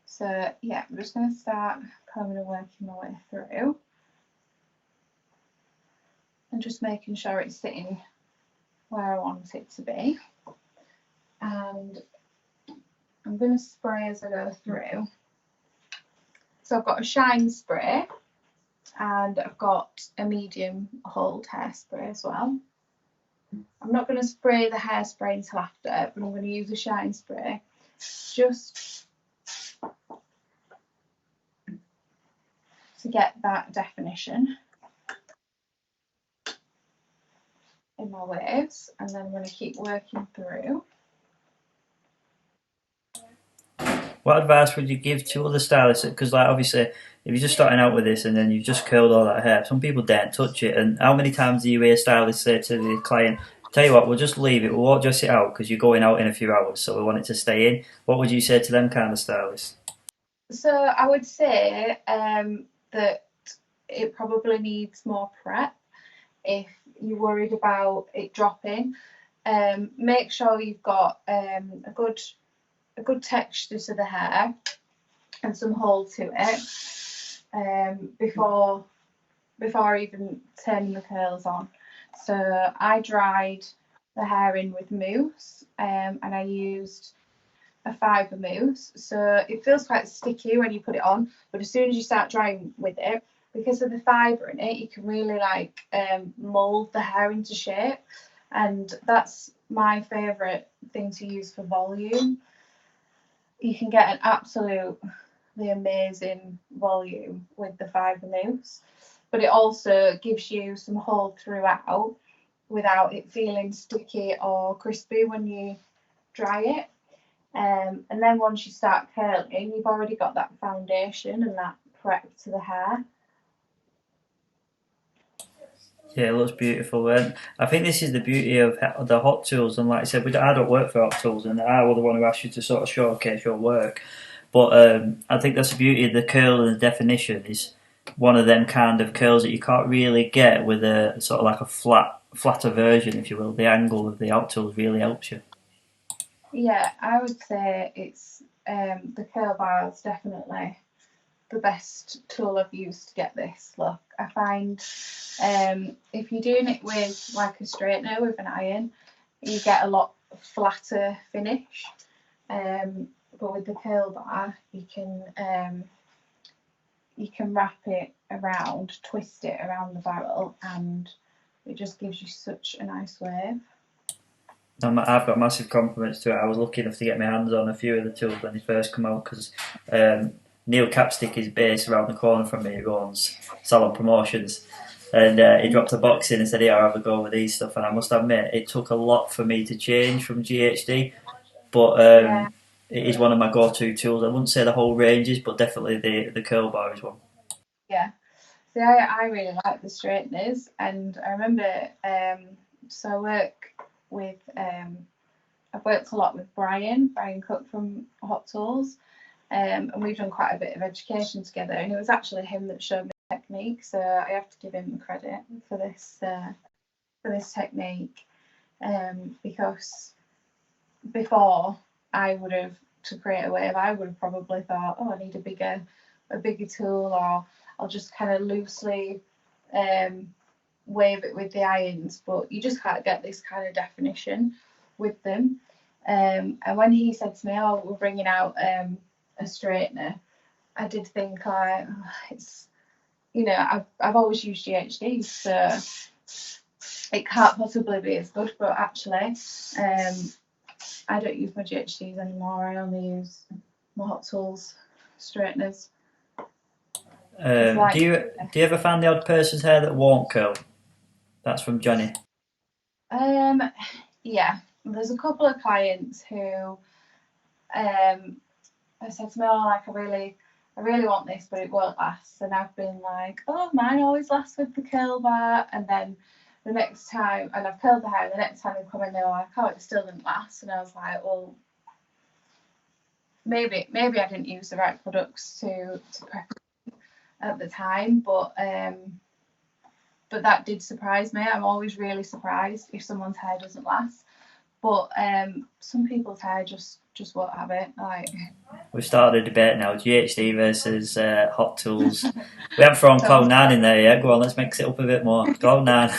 [SPEAKER 2] So yeah, I'm just going to start combing and working my way through and just making sure it's sitting where I want it to be. And I'm going to spray as I go through. So I've got a shine spray and I've got a medium hold hairspray as well. I'm not going to spray the hairspray until after, but I'm going to use a shine spray just to get that definition in my waves, and then I'm going to keep working through.
[SPEAKER 1] What advice would you give to other stylists? Because, like, obviously, if you're just starting out with this and then you've just curled all that hair, some people daren't touch it. And how many times do you hear stylists say to the client, "Tell you what, we'll just leave it, we won't dress it out because you're going out in a few hours, so we want it to stay in"? What would you say to them kind of stylists?
[SPEAKER 2] So I would say that it probably needs more prep. If you're worried about it dropping, make sure you've got a good texture to the hair and some hold to it before even turning the curls on. So I dried the hair in with mousse, and I used a fibre mousse. So it feels quite sticky when you put it on, but as soon as you start drying with it, because of the fibre in it, you can really like mould the hair into shape, and that's my favourite thing to use for volume. You can get an absolutely amazing volume with the fibre mousse, but it also gives you some hold throughout without it feeling sticky or crispy when you dry it. And then once you start curling, you've already got that foundation and that prep to the hair.
[SPEAKER 1] Yeah, it looks beautiful. And I think this is the beauty of the hot tools. And like I said, I don't work for hot tools, and I was the one who asked you to sort of showcase your work. But I think that's the beauty of the curl and the definition is one of them kind of curls that you can't really get with a sort of like a flatter version, if you will. The angle of the hot tools really helps you.
[SPEAKER 2] Yeah, I would say it's the curl bar is definitely the best tool I've used to get this look. I find if you're doing it with like a straightener with an iron, you get a lot flatter finish. But with the curl bar, you can wrap it around, twist it around the barrel, and it just gives you such a nice wave.
[SPEAKER 1] I've got massive compliments to it. I was lucky enough to get my hands on a few of the tools when they first come out because Neil Capstick is based around the corner from me, who owns Salon Promotions, and he dropped a box in and said, "Yeah, I'll have a go with these stuff." And I must admit, it took a lot for me to change from GHD, but it is one of my go-to tools. I wouldn't say the whole range is, but definitely the curl bar is one.
[SPEAKER 2] Yeah. See, I really like the straighteners, and I remember so I work with I've worked a lot with Brian Cook from Hot Tools, and we've done quite a bit of education together, and it was actually him that showed me the technique, so I have to give him the credit for this technique, because before I would have, to create a wave, I would have probably thought, oh, I need a bigger tool, or I'll just kind of loosely wave it with the irons, but you just can't get this kind of definition with them. And when he said to me, oh, we're bringing out a straightener, I did think like, oh, it's, you know, I've always used GHD, so it can't possibly be as good, but actually I don't use my GHDs anymore. I only use my Hot Tools straighteners. Like,
[SPEAKER 1] do you ever find the odd person's hair that won't curl? That's from Johnny.
[SPEAKER 2] Yeah, there's a couple of clients who have said to me, "Oh, like I really want this, but it won't last." And I've been like, "Oh, mine always lasts with the curl bar." And then the next time, and I've curled the hair, and the next time they come in, they're like, "Oh, it still didn't last." And I was like, "Well, maybe I didn't use the right products to prep at the time, but that did surprise me. I'm always really surprised if someone's hair doesn't last. But some people's hair just won't have it. Like,
[SPEAKER 1] We've started a debate now: GHD versus Hot Tools. We haven't thrown Cloud9 in there yet. Go on, let's mix it up a bit more. Cloud9.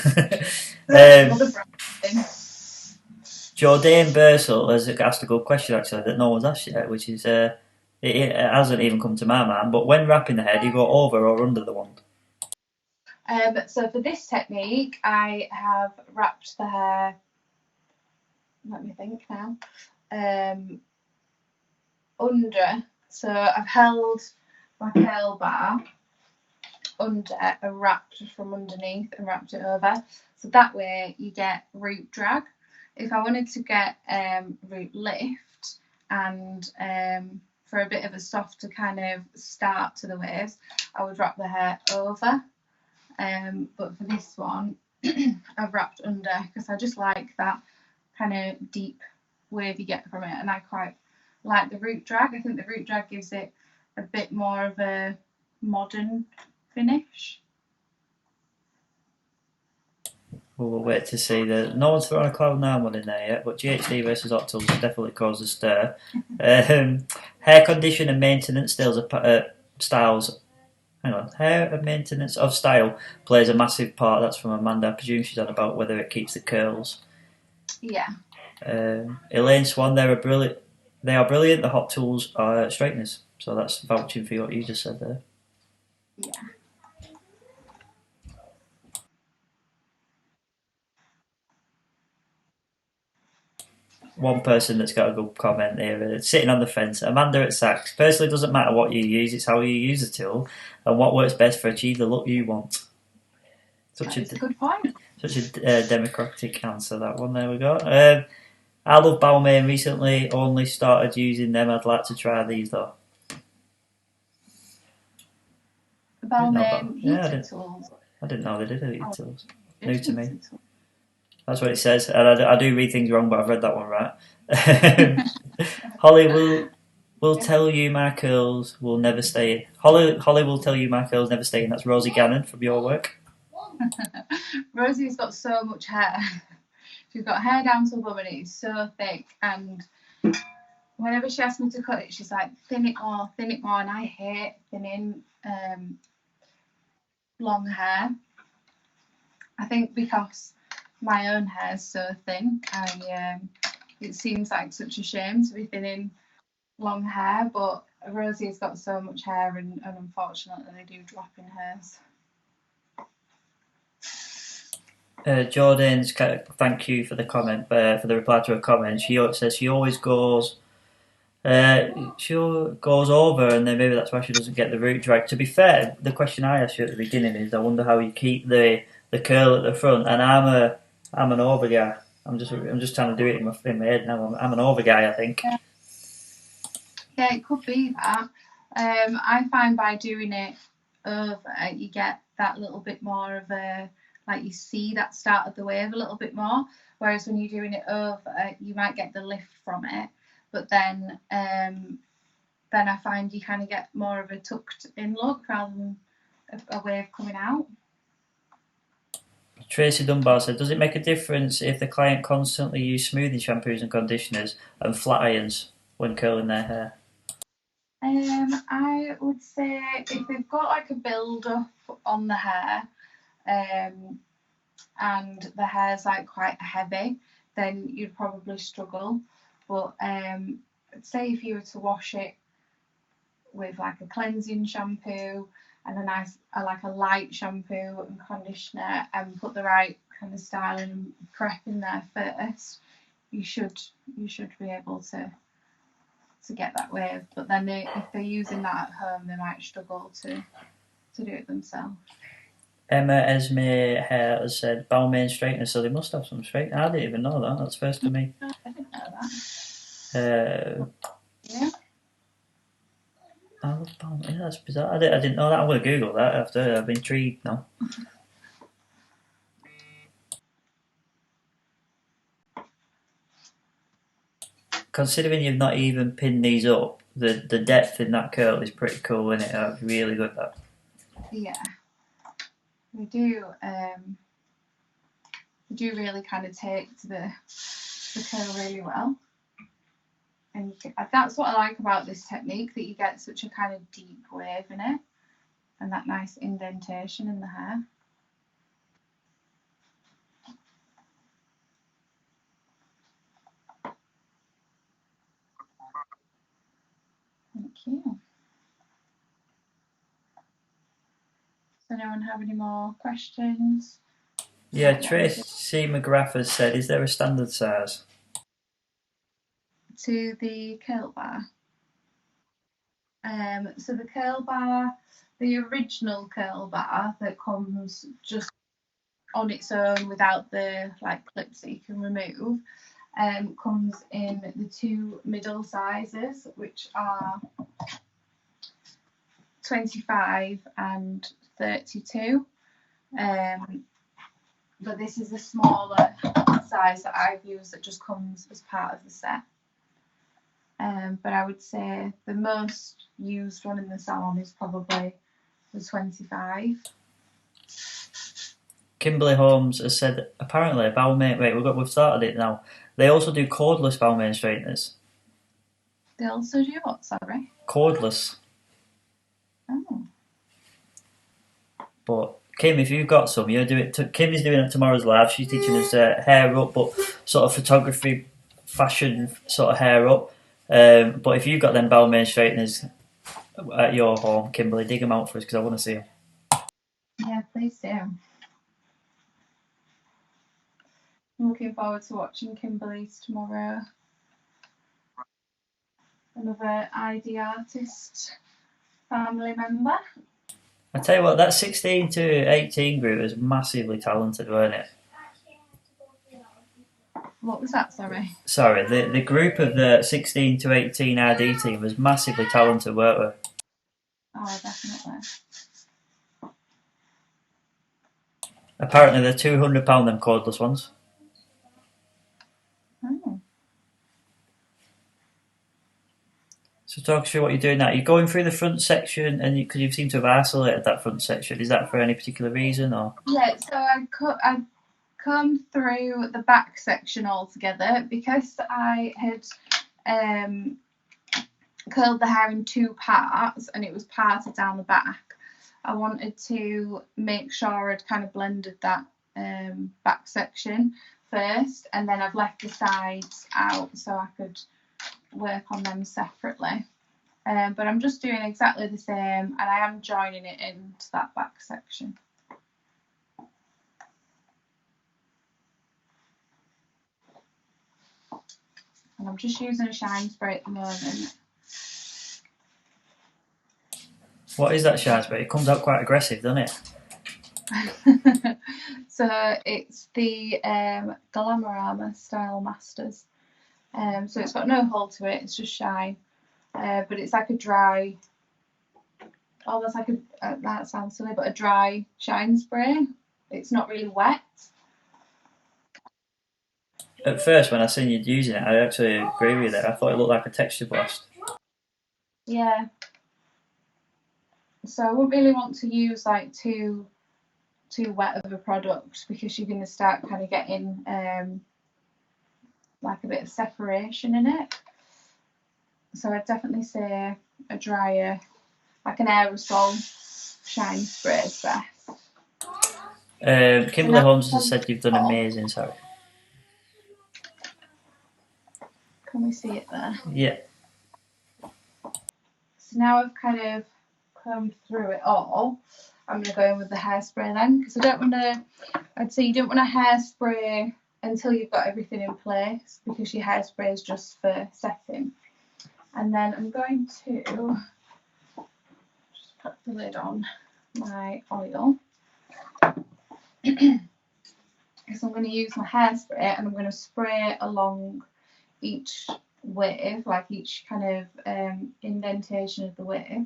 [SPEAKER 1] Jordane Bursell has asked a good question actually that no one's asked yet, which is it hasn't even come to my mind. But when wrapping the hair, do you go over or under the wand?
[SPEAKER 2] So for this technique, I have wrapped the hair. Let me think now. Under. So I've held my curl bar under and wrapped from underneath and wrapped it over. So that way you get root drag. If I wanted to get root lift and for a bit of a softer kind of start to the waves, I would wrap the hair over. But for this one, I've wrapped under because I just like that kind of deep wave you get from it, and I quite like the root drag. I think the root drag gives it a bit more of a modern finish.
[SPEAKER 1] We'll wait to see. No one's thrown a Cloud9 one in there yet, but GHD versus Hot Tools has definitely caused a stir. Hair condition and maintenance styles. Hang on. Hair and maintenance of style plays a massive part. That's from Amanda. I presume she's on about whether it keeps the curls.
[SPEAKER 2] Yeah.
[SPEAKER 1] Elaine Swan, they are brilliant. The Hot Tools are straighteners. So that's vouching for what you just said there.
[SPEAKER 2] Yeah.
[SPEAKER 1] One person that's got a good comment here, sitting on the fence. Amanda at Saks. Personally, it doesn't matter what you use, it's how you use the tool and what works best for achieve the look you want.
[SPEAKER 2] Such a good point.
[SPEAKER 1] Such a democratic answer, that one. There we go. I love Balmain recently, only started using them. I'd like to try these though.
[SPEAKER 2] Balmain heated tools.
[SPEAKER 1] I didn't know they did heated tools. New to me. That's what it says. And I do read things wrong, but I've read that one right. Hollie will tell you my curls will never stay in. Hollie will tell you my curls never stay in. That's Rosie Gannon from your work.
[SPEAKER 2] Rosie's got so much hair. She's got hair down to her bum and it is so thick, and whenever she asks me to cut it, she's like, thin it more, and I hate thinning long hair. I think because my own hair is so thin, it seems like such a shame to be thinning long hair, but Rosie's got so much hair, and unfortunately they do drop in hers.
[SPEAKER 1] Jordan's thank you for the comment, for the reply to her comment. She says she always goes over, and then maybe that's why she doesn't get the root drag. To be fair, the question I asked you at the beginning is, I wonder how you keep the curl at the front. And I'm an over guy. I'm just trying to do it in my head now. I'm an over guy, I think.
[SPEAKER 2] Yeah, it could be that. I find by doing it over, you get that little bit more of a, like, you see that start of the wave a little bit more. Whereas when you're doing it over, you might get the lift from it, but then I find you kind of get more of a tucked in look rather than a wave coming out.
[SPEAKER 1] Tracy Dunbar said, does it make a difference if the client constantly use smoothing shampoos and conditioners and flat irons when curling their hair?
[SPEAKER 2] I would say if they've got like a build up on the hair, and the hair's like quite heavy, then you'd probably struggle. But I'd say if you were to wash it with like a cleansing shampoo and a light shampoo and conditioner, and put the right kind of styling and prep in there first, you should be able to get that wave. But then if they're using that at home, they might struggle to to do it themselves.
[SPEAKER 1] Emma Esme Hair has said Balmain straightener, so they must have some straight. I didn't even know that. That's first for me.
[SPEAKER 2] I didn't know that. Yeah.
[SPEAKER 1] I love Balmain. That's bizarre. I didn't know that. I'm going to Google that after. I'm intrigued now. Considering you've not even pinned these up, the depth in that curl is pretty cool, isn't it? That's really good. That.
[SPEAKER 2] Yeah. We do really kind of take to the curl really well. And that's what I like about this technique, that you get such a kind of deep wave in it and that nice indentation in the hair. Thank you. Does anyone have any more questions?
[SPEAKER 1] Yeah, Tracy McGrath has said, is there a standard size?
[SPEAKER 2] To the curl bar. So the curl bar, the original curl bar that comes just on its own without the clips that you can remove, comes in the 2 middle sizes, which are 25 and 32. But this is a smaller size that I've used that just comes as part of the set. But I would say the most used one in the salon is probably the 25.
[SPEAKER 1] Kimberly Holmes has said, apparently Balmain, we've started it now. They also do cordless Balmain straighteners.
[SPEAKER 2] They also do what, sorry?
[SPEAKER 1] Cordless.
[SPEAKER 2] Oh.
[SPEAKER 1] But Kim, if you've got some, you do it. Kim is doing it tomorrow's live. She's teaching us hair up, but sort of photography, fashion sort of hair up. But if you've got them Balmain straighteners at your home, Kimberly, dig them out for us because I want to see them.
[SPEAKER 2] Yeah, please do. I'm looking forward to watching Kimberly's tomorrow. Another ID artist family member.
[SPEAKER 1] I tell you what, that 16 to 18 group was massively talented, weren't it?
[SPEAKER 2] What was that, sorry?
[SPEAKER 1] Sorry, the group of the 16 to 18 ID team was massively talented, weren't we?
[SPEAKER 2] Oh, definitely.
[SPEAKER 1] Apparently they're £200, them cordless ones.
[SPEAKER 2] Oh.
[SPEAKER 1] So talk us through what you're doing now. You're going through the front section, and because you seem to have isolated that front section. Is that for any particular reason, or?
[SPEAKER 2] Yeah, so I come through the back section altogether because I had curled the hair in 2 parts and it was parted down the back. I wanted to make sure I'd kind of blended that back section first, and then I've left the sides out so I could work on them separately. But I'm just doing exactly the same, and I am joining it into that back section. And I'm just using a shine spray at the moment.
[SPEAKER 1] What is that shine spray? It comes out quite aggressive, doesn't it?
[SPEAKER 2] So it's the Glamorama Style Masters. So it's got no hole to it, it's just shine. But it's like a dry, almost like that sounds silly, but a dry shine spray. It's not really wet.
[SPEAKER 1] At first, when I seen you using it, I actually agree with it. I thought it looked like a texture blast.
[SPEAKER 2] Yeah. So I wouldn't really want to use like too wet of a product, because you're going to start kind of getting like a bit of separation in it. So I'd definitely say a drier, like an aerosol shine spray is best.
[SPEAKER 1] Kimberly Holmes has said you've done amazing, sorry.
[SPEAKER 2] Can we see it there?
[SPEAKER 1] Yeah.
[SPEAKER 2] So now I've kind of combed through it all, I'm going to go in with the hairspray then, because I don't want to, I'd say you don't want to hairspray until you've got everything in place, because your hairspray is just for setting. And then I'm going to just put the lid on my oil. So I'm going to use my hairspray and I'm going to spray along each wave, like each kind of indentation of the wave.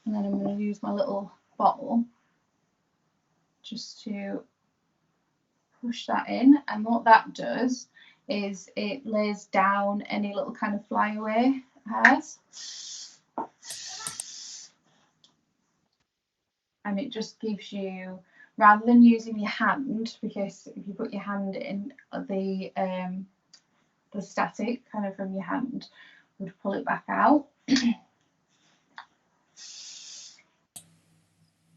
[SPEAKER 2] And then I'm going to use my little bottle just to push that in. And what that does is it lays down any little kind of flyaway hairs. And it just gives you, rather than using your hand, because if you put your hand in, the static kind of from your hand would pull it back out.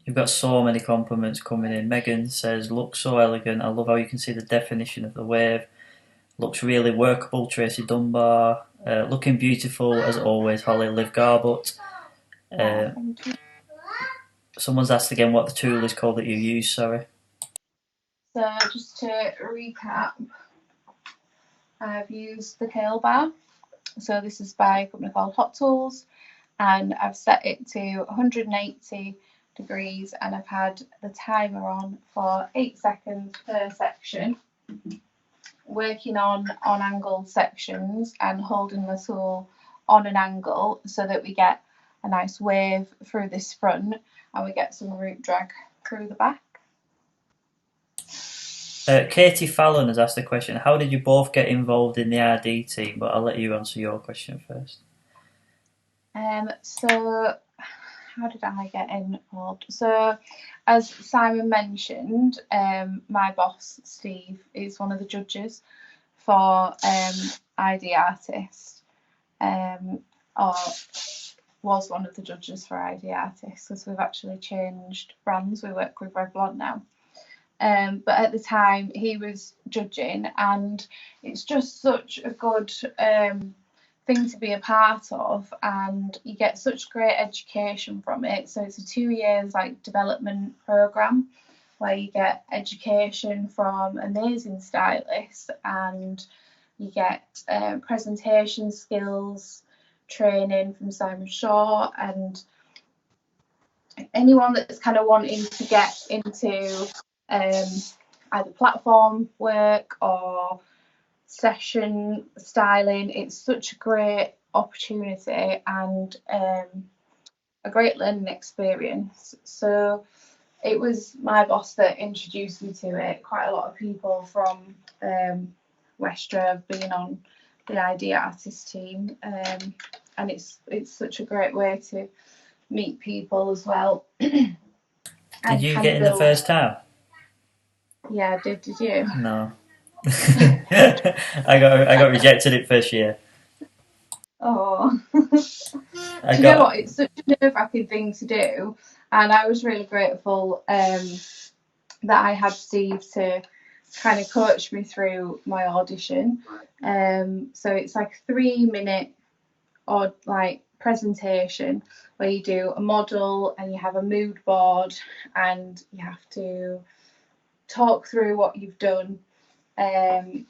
[SPEAKER 1] You've got so many compliments coming in. Megan says, looks so elegant. I love how you can see the definition of the wave. Looks really workable, Tracy Dunbar. Looking beautiful as always, Hollie. Liv Garbut. Someone's asked again what the tool is called that you use, sorry.
[SPEAKER 2] So just to recap, I've used the curl bar. So this is by a company called Hot Tools, and I've set it to 180 degrees and I've had the timer on for 8 seconds per section, working on angled sections and holding the tool on an angle so that we get a nice wave through this front and we get some root drag through the back.
[SPEAKER 1] Katie Fallon has asked a question. How did you both get involved in the RD team? But I'll let you answer your question first.
[SPEAKER 2] So how did I get involved? So as Simon mentioned, my boss Steve is one of the judges for ID Artist, or was one of the judges for ID Artist, because we've actually changed brands. We work with Revlon now. But at the time he was judging, and it's just such a good thing to be a part of, and you get such great education from it. So it's a 2 years like development program where you get education from amazing stylists, and you get presentation skills training from Simon Shaw, and anyone that's kind of wanting to get into either platform work or session styling. It's such a great opportunity and a great learning experience. So it was my boss that introduced me to it. Quite a lot of people from Westra have been on the ID Artist team, and it's such a great way to meet people as well.
[SPEAKER 1] Did you get in the first time?
[SPEAKER 2] Yeah, I did. Did you?
[SPEAKER 1] No. I got rejected it first year.
[SPEAKER 2] Oh. You know what? It's such a nerve-wracking thing to do, and I was really grateful that I had Steve to kind of coach me through my audition. So it's like a 3-minute or like presentation where you do a model and you have a mood board and you have to talk through what you've done and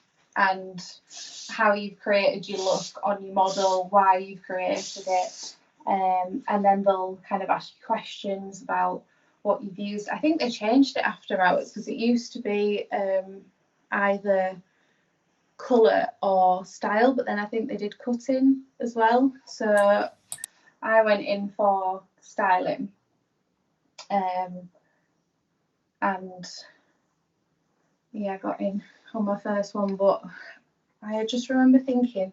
[SPEAKER 2] how you've created your look on your model, why you've created it, and then they'll kind of ask you questions about what you've used. I think they changed it after hours, because it used to be either colour or style, but then I think they did cutting as well. So I went in for styling, and yeah, I got in on my first one. But I just remember thinking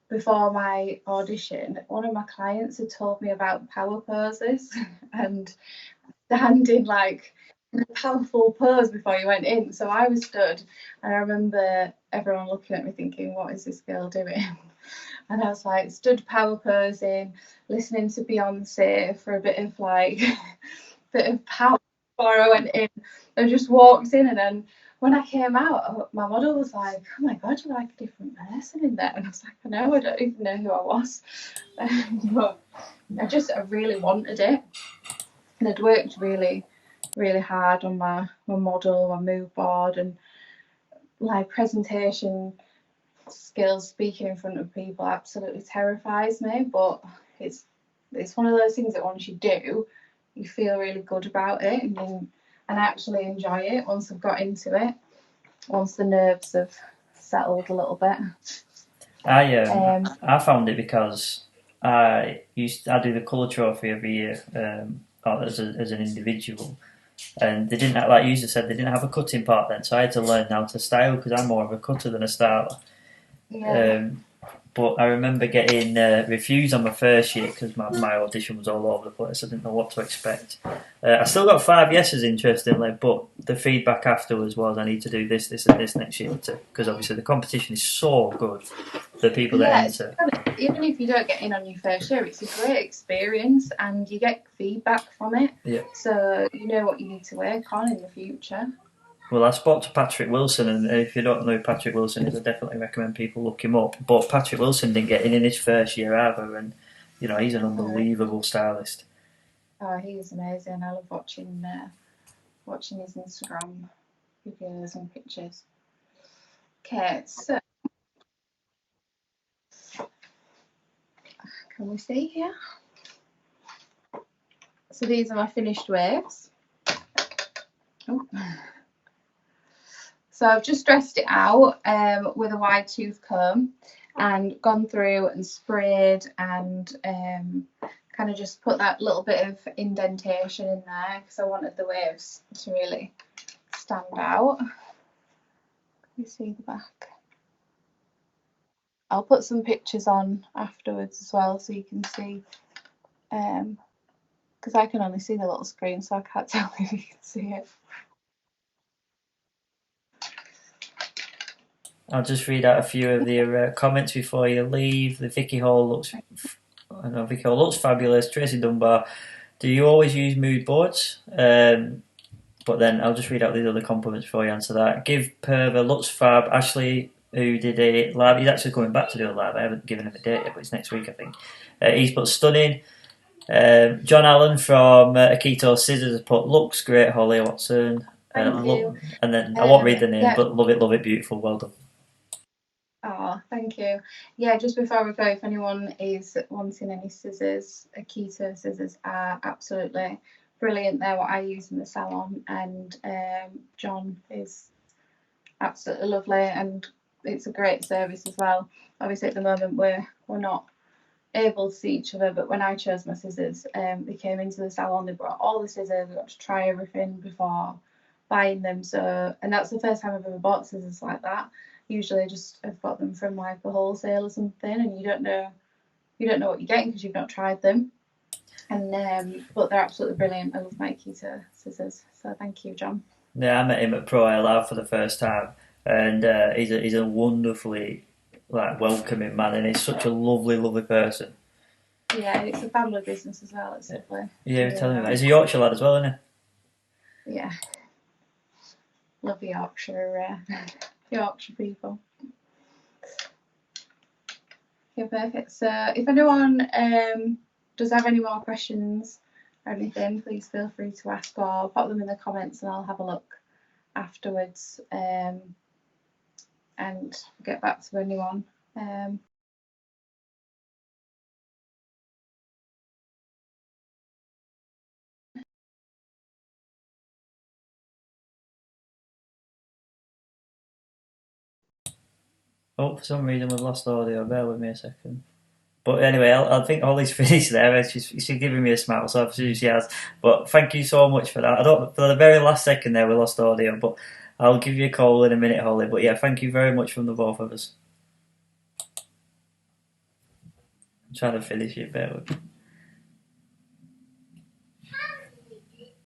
[SPEAKER 2] before my audition, one of my clients had told me about power poses and standing like in a powerful pose before you went in. So I was stood, and I remember everyone looking at me thinking, what is this girl doing? And I was like stood power posing, listening to Beyonce for a bit of like bit of power before I went in. I just walked in, and then when I came out, my model was like, oh my god, you're like a different person in there. And I was like, I know, I don't even know who I was. But I really wanted it, and I'd worked really hard on my model, my mood board, and like presentation skills. Speaking in front of people absolutely terrifies me, but it's it's one of those things that once you do, you feel really good about it and actually enjoy it once I've got into it, once the nerves have settled a little bit.
[SPEAKER 1] I found it because I do the colour trophy every year as an individual, and they didn't, like you just said, they didn't have a cutting part then, so I had to learn how to style because I'm more of a cutter than a styler.
[SPEAKER 2] Yeah.
[SPEAKER 1] But I remember getting refused on my first year because my audition was all over the place. I didn't know what to expect. I still got 5 yeses, interestingly, but the feedback afterwards was I need to do this, and this next year because obviously the competition is so good. The people that enter.
[SPEAKER 2] Even if you don't get in on your first year, it's a great experience and you get feedback from it.
[SPEAKER 1] Yeah.
[SPEAKER 2] So you know what you need to work on in the future.
[SPEAKER 1] Well, I spoke to Patrick Wilson, and if you don't know who Patrick Wilson is, I definitely recommend people look him up. But Patrick Wilson didn't get in his first year either, and he's an unbelievable stylist.
[SPEAKER 2] Oh, he is amazing. I love watching his Instagram videos and pictures. Okay, so can we see here? So these are my finished waves. Oh. So I've just dressed it out with a wide tooth comb and gone through and sprayed and kind of just put that little bit of indentation in there because I wanted the waves to really stand out. You see the back. I'll put some pictures on afterwards as well so you can see, because I can only see the little screen, so I can't tell if you can see it.
[SPEAKER 1] I'll just read out a few of the comments before you leave. The Vicky Hall looks fabulous. Tracy Dunbar, do you always use mood boards? But then I'll just read out these other compliments before you answer that. Give Perva looks fab. Ashley, who did a live, he's actually coming back to do a live. I haven't given him a date yet, but it's next week, I think. He's put stunning. John Allen from Akito Scissors has put looks great, Hollie Watson.
[SPEAKER 2] Thank you.
[SPEAKER 1] And then I won't read the name, but love it, beautiful, well done.
[SPEAKER 2] Oh, thank you. Yeah, just before we go, if anyone is wanting any scissors, Akito scissors are absolutely brilliant. They're what I use in the salon, and John is absolutely lovely, and it's a great service as well. Obviously, at the moment we're not able to see each other, but when I chose my scissors, they came into the salon. They brought all the scissors. We got to try everything before buying them. So, and that's the first time I've ever bought scissors like that. Usually I just have got them from like a wholesale or something, and you don't know what you're getting because you've not tried them. And but they're absolutely brilliant. I love my Akito scissors, so thank you, John.
[SPEAKER 1] Yeah, I met him at Pro LR for the first time, and he's a wonderfully welcoming man, and he's such a lovely person.
[SPEAKER 2] Yeah, it's a family business as well. It's lovely.
[SPEAKER 1] Yeah, you're telling me that. He's a Yorkshire lad as well, isn't
[SPEAKER 2] he? Yeah, love Yorkshire. Yorkshire people. Okay, perfect. So if anyone does have any more questions or anything, please feel free to ask or pop them in the comments and I'll have a look afterwards and get back to anyone.
[SPEAKER 1] Oh, for some reason we've lost audio. Bear with me a second. But anyway, I think Hollie's finished there. She's giving me a smile, so I presume she has. But thank you so much for that. For the very last second there, we lost audio, but I'll give you a call in a minute, Hollie. But yeah, thank you very much from the both of us. I'm trying to finish it, bear with me.